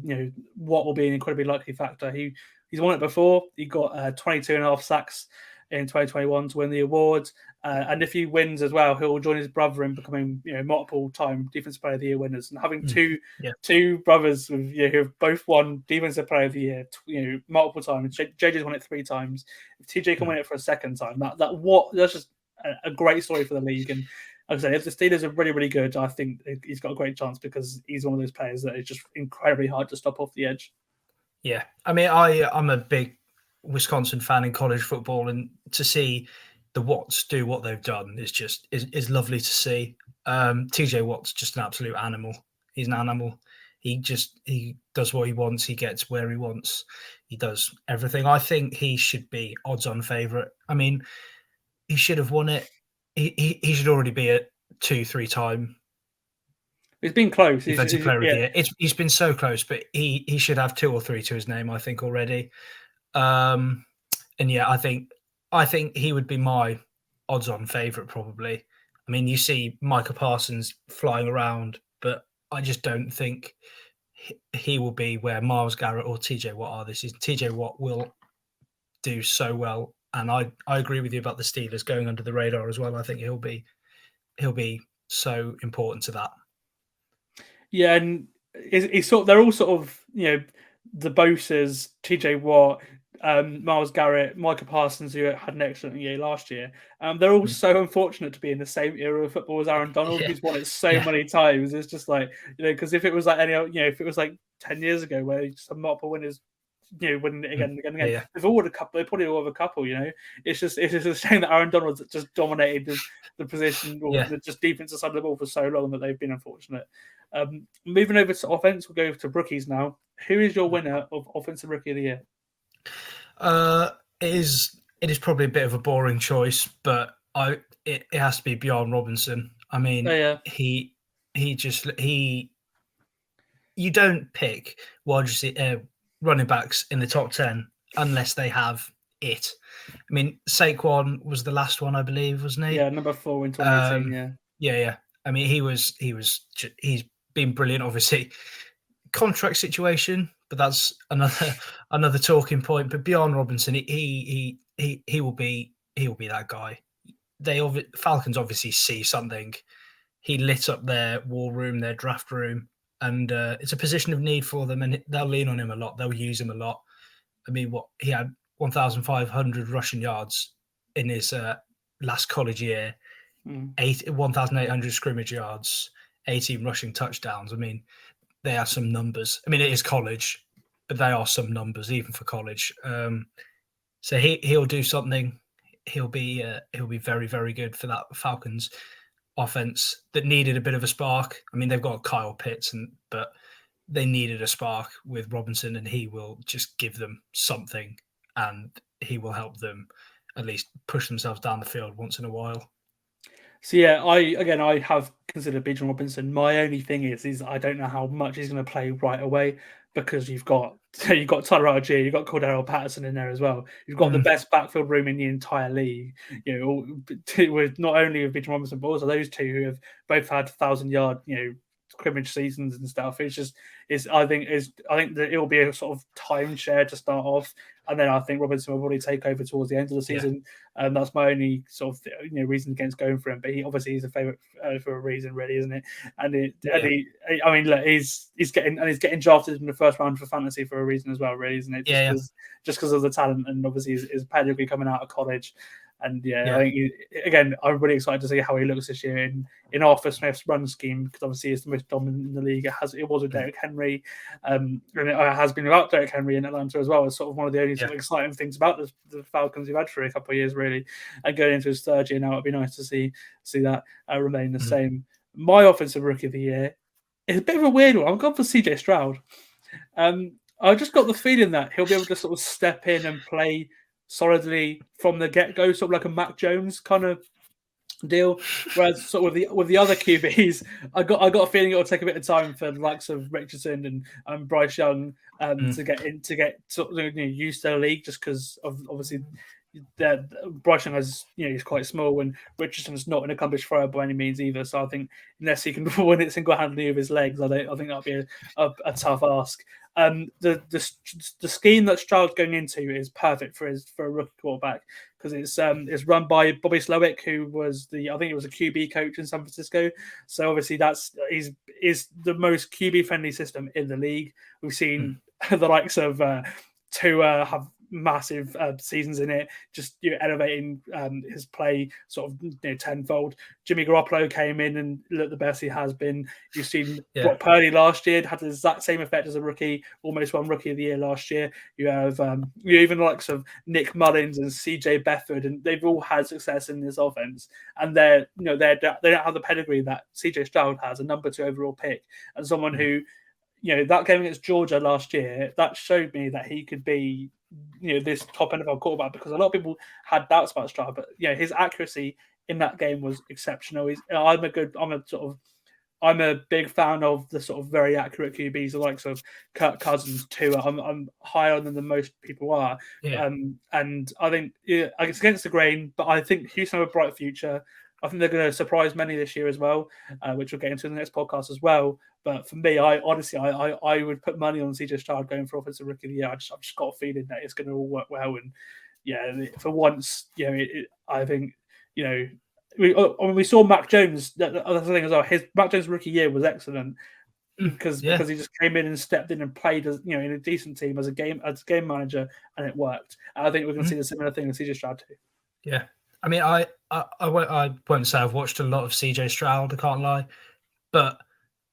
Watt will be an incredibly likely factor. He's won it before. He got 22 and a half sacks in 2021 to win the award. And if he wins as well, he'll join his brother in becoming multiple-time Defensive Player of the Year winners. And having two brothers who have both won Defensive Player of the Year, multiple times. JJ's won it 3 times. If TJ can win it for a second time, that's just a great story for the league. And like I say, if the Steelers are really, really good, I think he's got a great chance because he's one of those players that is just incredibly hard to stop off the edge. Yeah. I mean, I'm a big Wisconsin fan in college football, and to see the Watts do what they've done is lovely to see. TJ Watt's just an absolute animal. He's an animal. He does what he wants. He gets where he wants. He does everything. I think he should be odds-on favourite. I mean, he should have won it. He should already be a 2-3 time. He's been close. Defensive player of the year. He's been so close, but he should have 2 or 3 to his name, I think, already. And yeah, I think he would be my odds-on favourite probably. I mean, you see Micah Parsons flying around, but I just don't think he will be where Myles Garrett or TJ Watt are this season. TJ Watt will do so well. And I agree with you about the Steelers going under the radar as well. I think he'll be so important to that. Yeah, and they're all sort of the Bosas, TJ Watt, Myles Garrett, Micah Parsons, who had an excellent year last year. They're all so unfortunate to be in the same era of football as Aaron Donald, who's won it so many times. It's just because if it was if it was 10 years ago where just had multiple winners, winning it again and again and again. They've all had a couple. They probably all have a couple. It's just a shame that Aaron Donald just dominated the position or just defensive side of the ball for so long that they've been unfortunate. Moving over to offense, we'll go to rookies now. Who is your winner of Offensive Rookie of the Year? It is probably a bit of a boring choice, but it has to be Bijan Robinson. I mean, you don't pick running backs in the top 10 unless they have it. I mean, Saquon was the last one, I believe, wasn't he? Yeah, number 4 in 2018. Yeah. I mean, he's been brilliant. Obviously, contract situation, but that's another talking point. But Bijan Robinson, he will be that guy. Falcons obviously see something. He lit up their war room, their draft room, and it's a position of need for them, and they'll lean on him a lot. They'll use him a lot. I mean, he had 1,500 rushing yards in his last college year, 1,800 scrimmage yards, 18 rushing touchdowns. I mean, they are some numbers. I mean, it is college, but they are some numbers even for college. So he'll do something. He'll be very, very good for that Falcons offense that needed a bit of a spark. I mean, they've got Kyle Pitts, but they needed a spark with Robinson, and he will just give them something, and he will help them at least push themselves down the field once in a while. So yeah, I have considered Bijan Robinson. My only thing is I don't know how much he's going to play right away, because you've got Tyler Algier, you've got Cordero Patterson in there as well. You've got the best backfield room in the entire league. You know, with not only with Bijan Robinson, but also those two who have both had 1,000-yard, scrimmage seasons and stuff. I think that it will be a sort of timeshare to start off, and then I think Robinson will probably take over towards the end of the season. And that's my only sort of reason against going for him. But he obviously he's a favourite for a reason, really, isn't it? He's getting drafted in the first round for fantasy for a reason as well, really, isn't it? Just because of the talent, and obviously his pedigree coming out of college. And I think I'm really excited to see how he looks this year in Arthur Smith's run scheme, because obviously it's the most dominant in the league. It was with Derrick Henry, and it has been without Derrick Henry in Atlanta as well. It's sort of one of the only sort of exciting things about the Falcons we've had for a couple of years, really. And going into his third year now, it'd be nice to see that remain the same. My offensive rookie of the year is a bit of a weird one. I've gone for CJ Stroud. I just got the feeling that he'll be able to sort of step in and play solidly from the get-go, sort of like a Mac Jones kind of deal. Whereas sort of with the other QBs, I got a feeling it'll take a bit of time for the likes of Richardson and Bryce Young to get sort of used to the league, just because of obviously Bryce Young he's quite small, and Richardson's not an accomplished thrower by any means either. So I think unless he can win it single-handedly with his legs, I think that'll be a tough ask. The scheme that Stroud's going into is perfect for a rookie quarterback, because it's run by Bobby Slowick, who was a QB coach in San Francisco. So obviously is the most QB friendly system in the league. We've seen the likes of Tua have massive seasons in it, just elevating his play sort of tenfold. Jimmy Garoppolo came in and looked the best he has been. You've seen Brock Purdy last year had the exact same effect as a rookie, almost won Rookie of the Year last year. You have even the likes of Nick Mullins and CJ Beathard, and they've all had success in this offense. And they don't have the pedigree that CJ Stroud has, a number 2 overall pick, and someone who, that game against Georgia last year, that showed me that he could be this top NFL quarterback, because a lot of people had doubts about Stroud, but his accuracy in that game was exceptional. I'm a big fan of the sort of very accurate QBs, the likes of Kirk Cousins too. I'm higher than most people are. And I think it's against the grain, but I think Houston have a bright future. I think they're going to surprise many this year as well, which we'll get into in the next podcast as well. But for me, I would put money on CJ Stroud going for Offensive Rookie of the Year. I've just got a feeling that it's going to all work well. And for once, I think, we saw Mac Jones. The other thing as well, his Mac Jones Rookie Year was excellent because he just came in and stepped in and played as in a decent team as a game manager, and it worked. And I think we're going to see the similar thing with CJ Stroud too. Yeah. I mean, I won't say I've watched a lot of CJ Stroud, I can't lie, but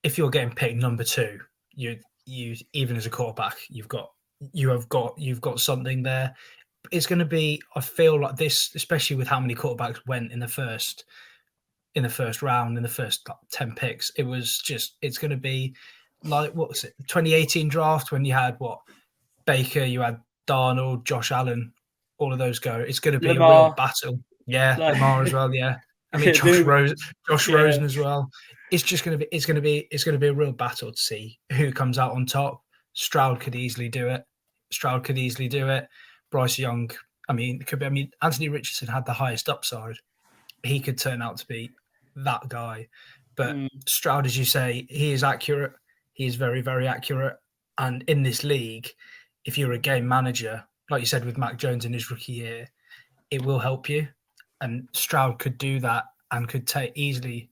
if you're getting picked number 2, you even as a quarterback, you've got something there. It's going to be, I feel like this, especially with how many quarterbacks went in the first round, in the first 10 picks. It's going to be like, what was it, 2018 draft, when you had Baker, you had Darnold, Josh Allen, all of those go. It's going to be a real battle. Yeah, Lamar as well. Yeah, I mean Josh Rosen as well. It's going to be a real battle to see who comes out on top. Stroud could easily do it. Bryce Young, Anthony Richardson had the highest upside. He could turn out to be that guy. But Stroud, as you say, he is accurate. He is very, very accurate. And in this league, if you're a game manager, like you said with Mac Jones in his rookie year, it will help you. and Stroud could do that and could easily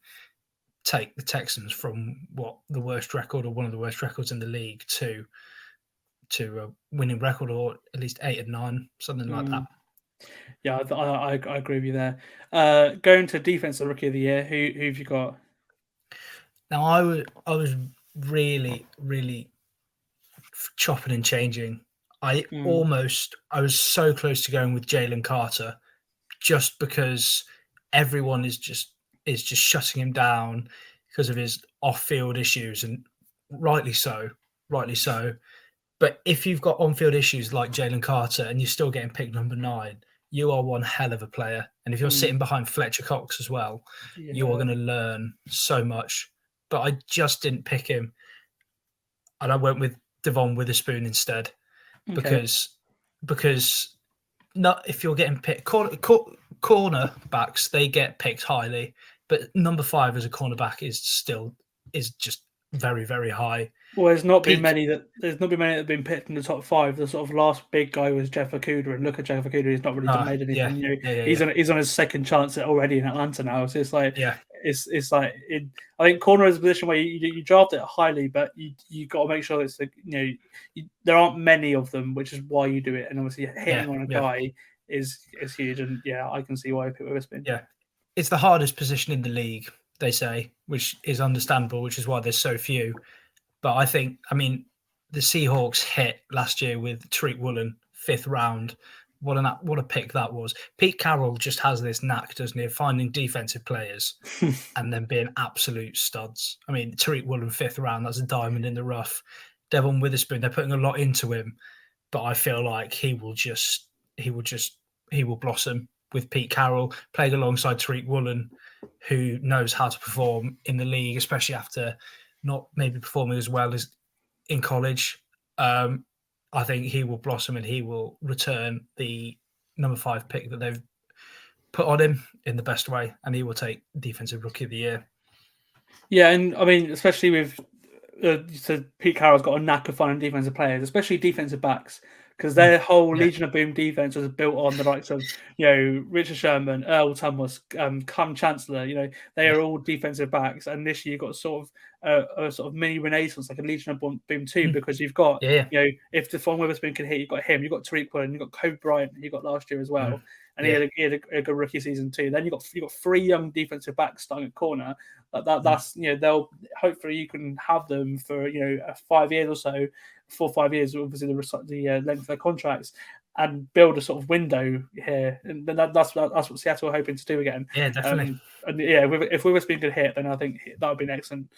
take the Texans from what the worst record or one of the worst records in the league to a winning record, or at least 8-9, something like that. Yeah, I agree with you there. Going to defensive rookie of the year, who've you got? Now I was really chopping and changing. I was so close to going with Jalen Carter, just because everyone is just shutting him down because of his off-field issues, and rightly so. But if you've got on-field issues like Jalen Carter and you're still getting picked number 9, you are one hell of a player. And if you're sitting behind Fletcher Cox as well, you are going to learn so much. But I just didn't pick him, and I went with Devon Witherspoon instead, because not if you're getting picked cornerbacks, they get picked highly, but number 5 as a cornerback is just very, very high. Well, there's not been many that have been picked in the top 5. The sort of last big guy was Jeff Okudah, and look at Jeff Okudah; he's not really made anything new. He's on his second chance already in Atlanta now. So it's like, it's like I think corner is a position where you draft it highly, but you got to make sure it's there aren't many of them, which is why you do it. And obviously hitting on a guy is huge, and I can see why people have been. Yeah, it's the hardest position in the league, they say, which is understandable, which is why there's so few. But I mean, the Seahawks hit last year with Tariq Woolen, 5th round. What a pick that was. Pete Carroll just has this knack, doesn't he, of finding defensive players and then being absolute studs. I mean, Tariq Woolen, 5th round, that's a diamond in the rough. Devon Witherspoon, they're putting a lot into him, but I feel like he will blossom with Pete Carroll, playing alongside Tariq Woolen, who knows how to perform in the league, especially after not maybe performing as well as in college. I think he will blossom and he will return the number 5 pick that they've put on him in the best way, and he will take Defensive Rookie of the Year. Yeah, and I mean, especially with so Pete Carroll's got a knack of finding defensive players, especially defensive backs, because their whole Legion of Boom defense was built on the likes of Richard Sherman, Earl Thomas, Cam Chancellor. They are all defensive backs, and this year you've got sort of a sort of mini renaissance, like a Legion of Boom 2, because you've got if Devon Witherspoon can hit, you've got him, you've got Tariq Woolen, you've got Kobe Bryant, you got last year as well. And he had a good rookie season too. Then you got 3 young defensive backs starting at corner. That's they'll hopefully you can have them for 5 years or so, 4 or 5 years, obviously the length of their contracts, and build a sort of window here. And that's what Seattle are hoping to do again. Yeah, definitely. If Witherspoon could hit, then I think that would be an excellent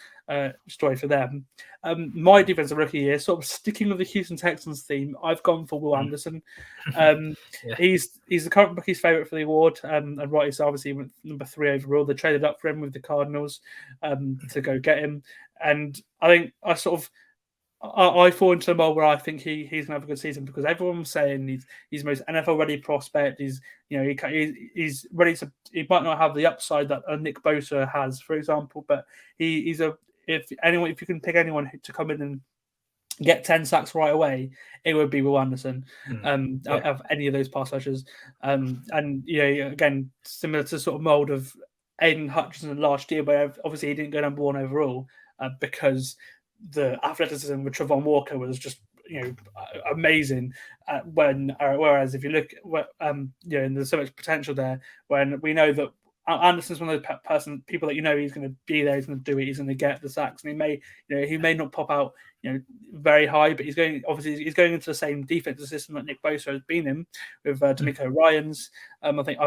story for them. My defensive rookie year, sort of sticking with the Houston Texans theme, I've gone for Will Anderson. He's the current bookie's favourite for the award, and rightly so. Obviously, went number 3 overall. They traded up for him with the Cardinals to go get him, and I think I fall into the mold where I think he's going to have a good season, because everyone's saying he's the most NFL ready prospect. He's ready to. He might not have the upside that Nick Bosa has, for example, but if you can pick anyone to come in and get 10 sacks right away, it would be Will Anderson of any of those pass rushers. Again, similar to sort of mold of Aiden Hutchinson last year, where obviously he didn't go number 1 overall because the athleticism with Trevon Walker was just amazing. Whereas if you look and there's so much potential there, when we know that Anderson's one of those people that he's going to be there, he's going to do it, he's going to get the sacks, and he may not pop out very high, but he's going into the same defensive system that Nick Bosa has been in with D'Amico Ryans. I think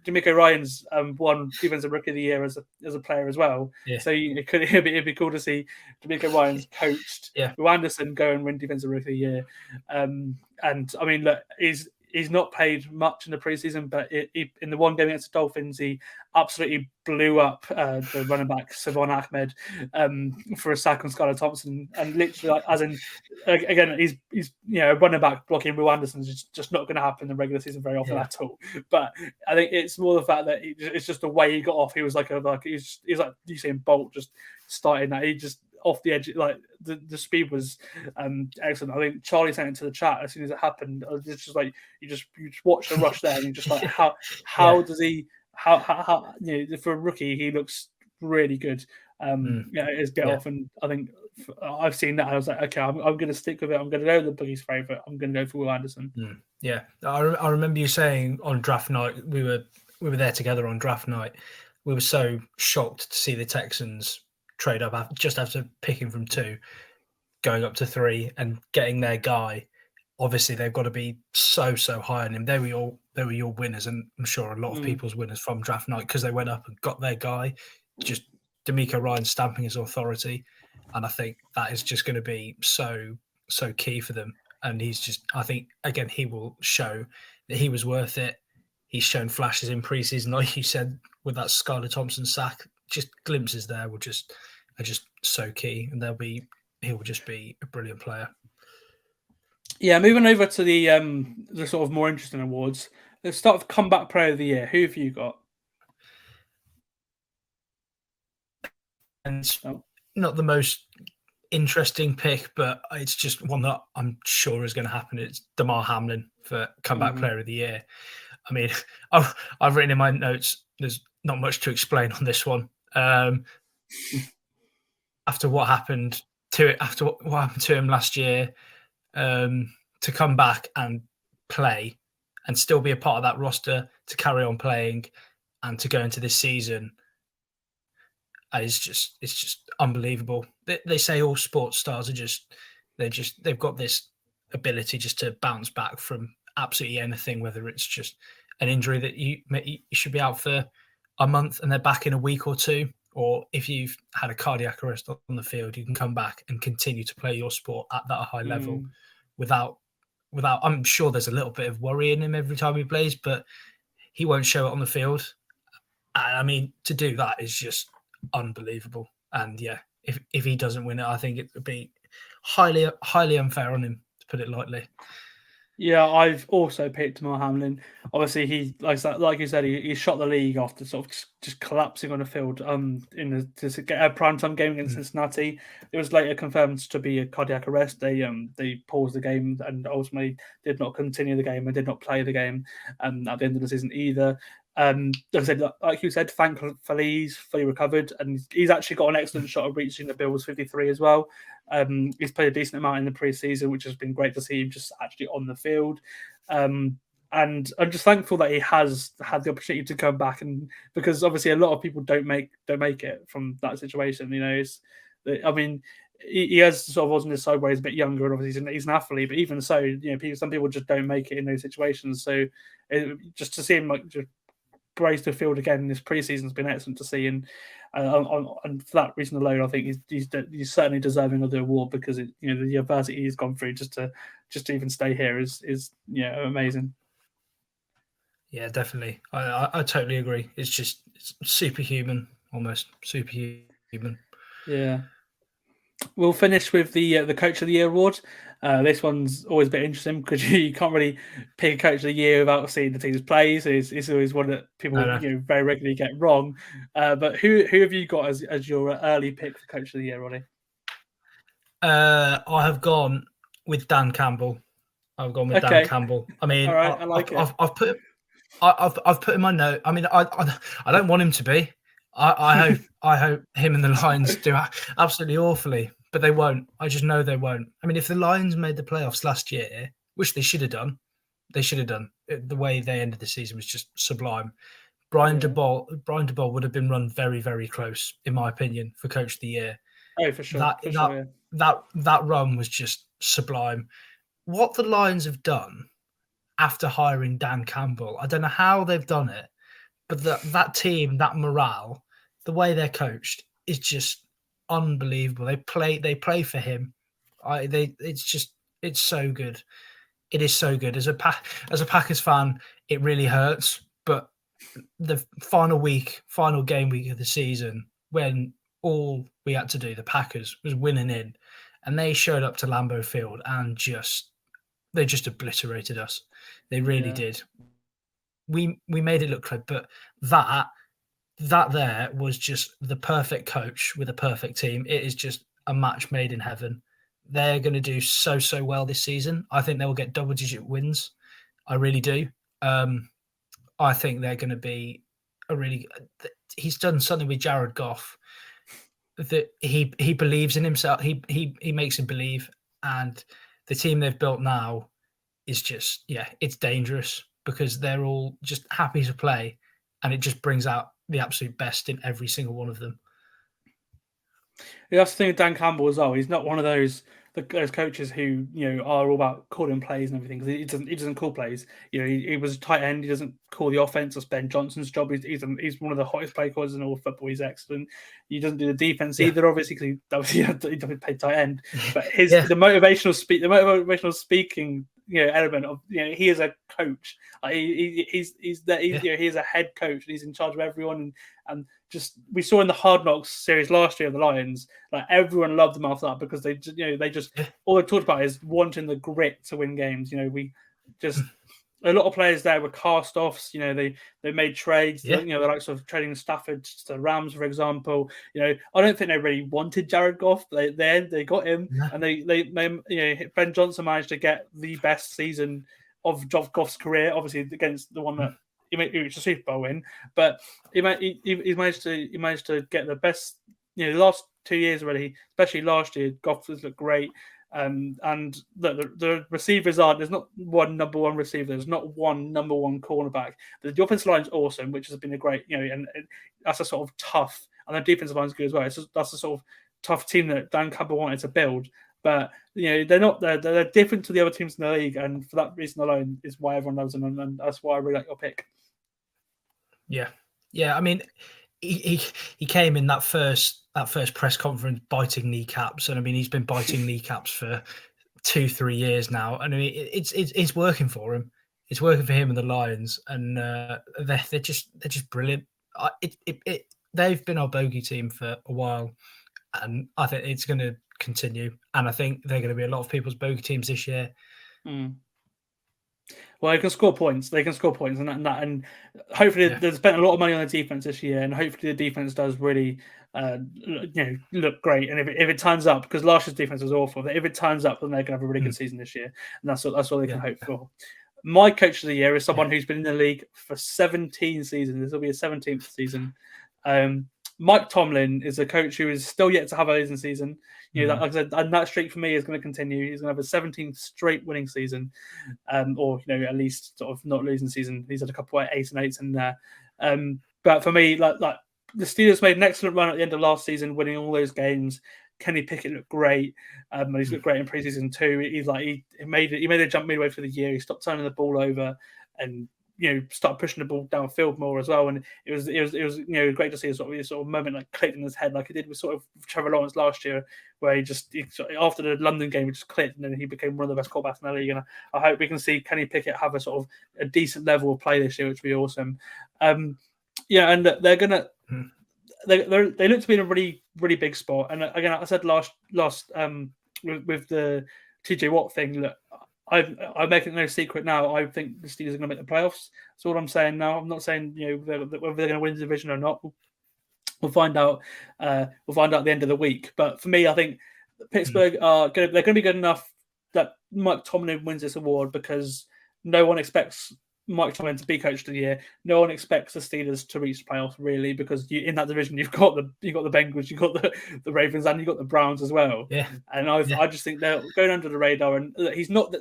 D'Amico Ryans won Defensive Rookie of the Year as a player as well. Yeah. So it'd be cool to see D'Amico Ryans coached with Anderson go and win Defensive Rookie of the Year. And I mean, look, he's not played much in the preseason, but in the one game against the Dolphins, he absolutely blew up the running back Savon Ahmed for a sack on Skylar Thompson, and literally, again, he's a running back blocking Will Anderson is just not going to happen in the regular season very often at all. But I think it's more the fact that it's just the way he got off. He was he's like Usain Bolt, just starting that. off the edge. Like the speed was excellent. I think Charlie sent it to the chat as soon as it happened. It's just like you just watch the rush there, and you're just like, how does he? How for a rookie he looks really good. His get off, and I think I've seen that. I was like, okay, I'm going to stick with it. I'm going to go with the boogie's favourite. I'm going to go for Will Anderson. Yeah, I remember you saying on draft night we were there together on draft night. We were so shocked to see the Texans trade up just after picking from 2, going up to 3, and getting their guy. Obviously, they've got to be so high on him. They were your winners, and I'm sure a lot of people's winners from draft night because they went up and got their guy. Just D'Amico Ryan stamping his authority, and I think that is just going to be so key for them. And I think again he will show that he was worth it. He's shown flashes in preseason, like you said, with that Skylar Thompson sack. Just glimpses there are just so key, and he will just be a brilliant player. Yeah, moving over to the sort of more interesting awards. Let's start with Comeback Player of the Year. Who have you got? And it's not the most interesting pick, but it's just one that I'm sure is going to happen. It's Damar Hamlin for Comeback Player of the Year. I mean, I've written in my notes, there's not much to explain on this one. After what happened to him last year, to come back and play and still be a part of that roster, to carry on playing and to go into this season, it's just unbelievable. They say all sports stars they've got this ability just to bounce back from absolutely anything, whether it's just an injury that you should be out for a month and they're back in a week or 2, or if you've had a cardiac arrest on the field, you can come back and continue to play your sport at that high level without. I'm sure there's a little bit of worry in him every time he plays, but he won't show it on the field. I mean, to do that is just unbelievable. And yeah, if he doesn't win it, I think it would be highly unfair on him, to put it lightly. Yeah, I've also picked Damar Hamlin. Obviously, he like you said, he shot the league after sort of just collapsing on the field. In a primetime game against Cincinnati, it was later confirmed to be a cardiac arrest. They paused the game and ultimately did not continue the game and did not play the game at the end of the season either. Like I said, like you said, thankfully he's fully recovered, and he's actually got an excellent shot of reaching the Bills 53 as well. He's played a decent amount in the preseason, which has been great to see him just actually on the field. And I'm just thankful that he has had the opportunity to come back, and because obviously a lot of people don't make it from that situation. He has sort of wasn't his side where he's a bit younger, and obviously he's an athlete, but even so, some people just don't make it in those situations. So just to see him just brace the field again in this preseason has been excellent to see, and for that reason alone, I think he's certainly deserving of the award, because the adversity he's gone through just to even stay here is amazing. Yeah, definitely. I totally agree. It's superhuman, almost superhuman. Yeah. We'll finish with the Coach of the Year award. This one's always a bit interesting because you can't really pick a Coach of the Year without seeing the team's plays. It's always one that people very regularly get wrong. But who have you got as your early pick for Coach of the Year, Olly? I have gone with Dan Campbell. Dan Campbell. I mean, right, I like it. I've put in my note. I mean, I don't want him to be. I hope him and the Lions do absolutely awfully, but they won't. I just know they won't. I mean, if the Lions made the playoffs last year, which they should have done, the way they ended the season was just sublime. Brian DeBoll would have been run very, very close, in my opinion, for Coach of the Year. Oh, for sure. That run was just sublime. What the Lions have done after hiring Dan Campbell, I don't know how they've done it, but that team, that morale, the way they're coached is just unbelievable. They play for him. It's so good. It is so good. As a Packers fan, it really hurts. But the final game week of the season, when all we had to do, the Packers, was winning in, and they showed up to Lambeau Field and they just obliterated us. They really did. We made it look good, but that there was just the perfect coach with a perfect team. It is just a match made in heaven. They're going to do so well this season. I think they will get double-digit wins. I really do. I think they're going to be a really. He's done something with Jared Goff that he believes in himself. He makes him believe, and the team they've built now is just it's dangerous because they're all just happy to play, and it just brings out the absolute best in every single one of them. Yeah, that's the thing with Dan Campbell as well. He's not one of those coaches who are all about calling plays and everything, because he doesn't call plays. He was a tight end. He doesn't call the offense. That's Ben Johnson's job. He's one of the hottest play callers in all of football. He's excellent. He doesn't do the defense either, obviously, because he doesn't play tight end. But the motivational speaking element of he is a coach. He's a head coach, and he's in charge of everyone. And just we saw in the Hard Knocks series last year of the Lions, like everyone loved them after that because they just all they talked about is wanting the grit to win games. We just a lot of players there were cast offs. They made trades. The likes of trading Stafford to the Rams, for example. I don't think they really wanted Jared Goff. They got him, and they Ben Johnson managed to get the best season of Goff's career, obviously against the one that he reached a Super Bowl win, but he managed to get the best. The last 2 years already, especially last year, Goff has looked great. And the receivers there's not one number one receiver, there's not one number one cornerback. The offensive line's awesome, which has been a great, and that's a sort of tough, and the defensive line's good as well. That's a sort of tough team that Dan Campbell wanted to build. But they're different to the other teams in the league, and for that reason alone is why everyone loves them, and that's why I really like your pick. Yeah. I mean, he came in that first press conference biting kneecaps, and I mean he's been biting kneecaps for 2-3 years now, and I mean it's working for him. It's working for him and the Lions, and they're just brilliant. They've been our bogey team for a while, and I think it's going to continue. And I think they're going to be a lot of people's bogey teams this year. Well, they can score points. And hopefully they've spent a lot of money on the defense this year, and hopefully the defense does really, look great. And if it turns up, because last year's defense was awful, but if it turns up, then they're going to have a really good season this year, and that's all they can hope for. My coach of the year is someone who's been in the league for 17 seasons. This will be a 17th season. Mike Tomlin is a coach who is still yet to have a losing season. Like I said, and that streak for me is going to continue. He's going to have a 17th straight winning season, or at least sort of not losing season. He's had a couple of 8 and 8s in there. But for me, like the Steelers made an excellent run at the end of last season, winning all those games. Kenny Pickett looked great. And he's looked great in preseason too. He made a jump midway through the year. He stopped turning the ball over and start pushing the ball downfield more as well. And it was great to see a sort of moment like clicked in his head, like he did with sort of Trevor Lawrence last year, where he after the London game, he just clicked, and then he became one of the best quarterbacks in the league. And I hope we can see Kenny Pickett have a sort of a decent level of play this year, which would be awesome. And they're gonna. They look to be in a really, really big spot. And again, I said last with the TJ Watt thing, look, I'm making no secret now. I think the Steelers are going to make the playoffs. That's all I'm saying now. I'm not saying whether they're going to win the division or not. We'll find out. We'll find out at the end of the week. But for me, I think Pittsburgh they're going to be good enough that Mike Tomlin wins this award, because no one expects Mike Tomlin to be coach of the year. No one expects the Steelers to reach the playoffs, really, because in that division you've got the Bengals, you've got the Ravens, and you've got the Browns as well. Yeah, and I just think they're going under the radar. And he's not.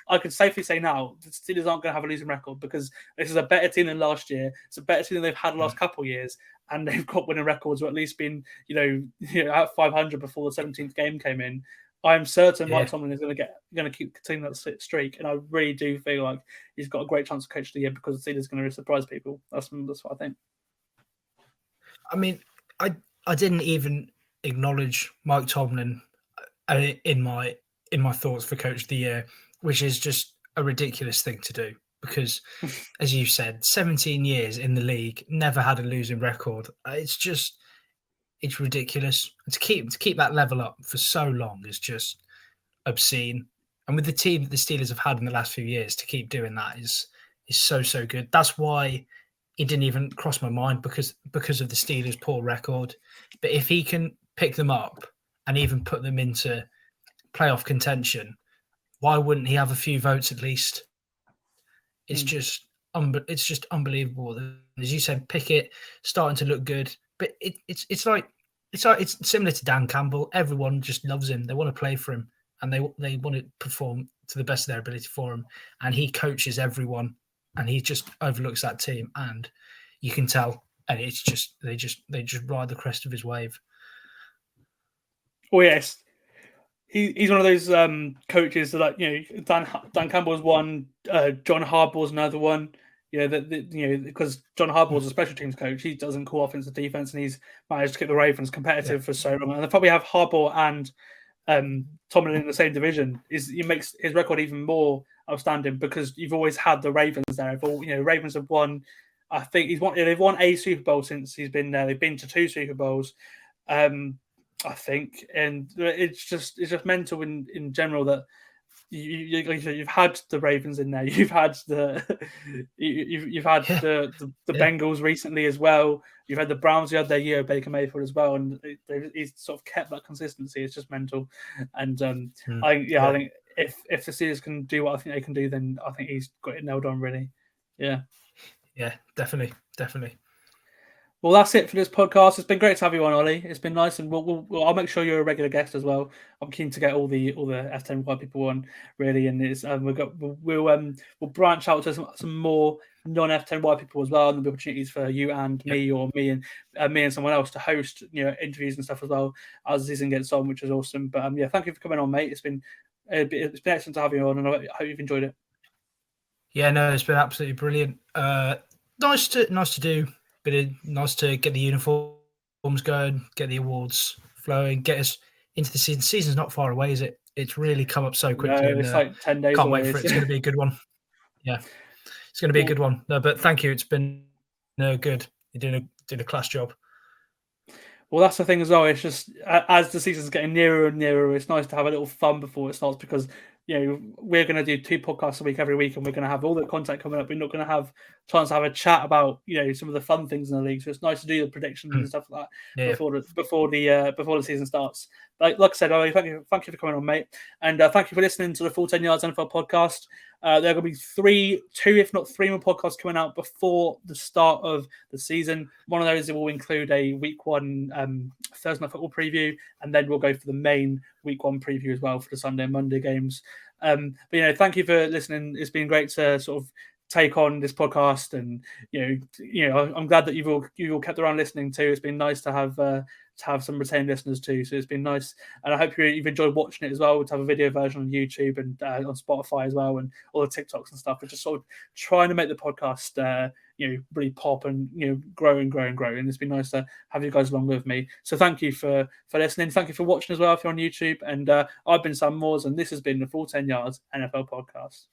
I can safely say now the Steelers aren't going to have a losing record, because this is a better team than last year. It's a better team than they've had the last couple of years, and they've got winning records, or at least been at 500 before the 17th game came in. I'm certain Mike Tomlin is going to keep continuing that streak, and I really do feel like he's got a great chance to coach of the year, because the Steelers are going to surprise people. That's what I think. I mean, I didn't even acknowledge Mike Tomlin in my thoughts for coach of the year, which is just a ridiculous thing to do, because, as you said, 17 years in the league, never had a losing record. It's ridiculous. To keep that level up for so long is just obscene. And with the team that the Steelers have had in the last few years, to keep doing that is so good. That's why it didn't even cross my mind, because of the Steelers' poor record. But if he can pick them up and even put them into playoff contention, why wouldn't he have a few votes at least? It's just it's just unbelievable. As you said, Pickett starting to look good, but it's similar to Dan Campbell. Everyone just loves him. They want to play for him, and they want to perform to the best of their ability for him. And he coaches everyone, and he just overlooks that team, and you can tell. And it's just they just ride the crest of his wave. Oh yes, he's one of those coaches that, like, Dan Campbell's one, John Harbaugh's another one. Because John Harbaugh's a special teams coach, he doesn't call offense or defense, and he's managed to keep the Ravens competitive for so long. And the fact we have Harbaugh and Tomlin in the same division it makes his record even more outstanding, because you've always had the Ravens there. Ravens have won. I think they've won a Super Bowl since he's been there. They've been to 2 Super Bowls. I think, and it's just mental in general that you've had the Ravens in there. You've had the Bengals recently as well. You've had the Browns. You had their year of Baker Mayfield as well, and he's sort of kept that consistency. It's just mental. And I think if the Steelers can do what I think they can do, then I think he's got it nailed on. Really, yeah, definitely. Well, that's it for this podcast. It's been great to have you on, Ollie. It's been nice, and I'll make sure you're a regular guest as well. I'm keen to get all the F10Y people on, really, and it's we'll branch out to some more non-F10Y people as well, and there'll be opportunities for you and me, or me and someone else to host interviews and stuff as well as the season gets on, which is awesome. But thank you for coming on, mate. It's been excellent to have you on, and I hope you've enjoyed it. Yeah, no, it's been absolutely brilliant. Nice to do. Nice to get the uniforms going, get the awards flowing, get us into the season. The season's not far away, is it? It's really come up so quickly. No, it's like 10 days. Can't wait for it. It's going to be a good one. Yeah, it's going to be a good one. No, but thank you. It's been good. You're doing a class job. Well, that's the thing as well. It's just as the season's getting nearer and nearer, it's nice to have a little fun before it starts, because we're going to do 2 podcasts a week every week, and we're going to have all the content coming up. We're not going to have a chance to have a chat about some of the fun things in the league. So it's nice to do the predictions and stuff like that before the season starts. Like I said, Ollie, thank you for coming on, mate, and thank you for listening to the Full 10 Yards NFL podcast. There are going to be 2, if not 3 more podcasts coming out before the start of the season. One of those will include a Week 1 Thursday Night Football preview, and then we'll go for the main Week 1 preview as well for the Sunday and Monday games. But thank you for listening. It's been great to sort of take on this podcast, and I'm glad that you've all kept around listening too. It's been nice to have some retained listeners too, so it's been nice, and I hope you've enjoyed watching it as well. To have a video version on YouTube and on Spotify as well, and all the TikToks and stuff. We're just sort of trying to make the podcast really pop and grow and grow and grow, and it's been nice to have you guys along with me. So thank you for listening. Thank you for watching as well if you're on YouTube, and I've been Sam Moores, and this has been the Full 10 Yards NFL podcast.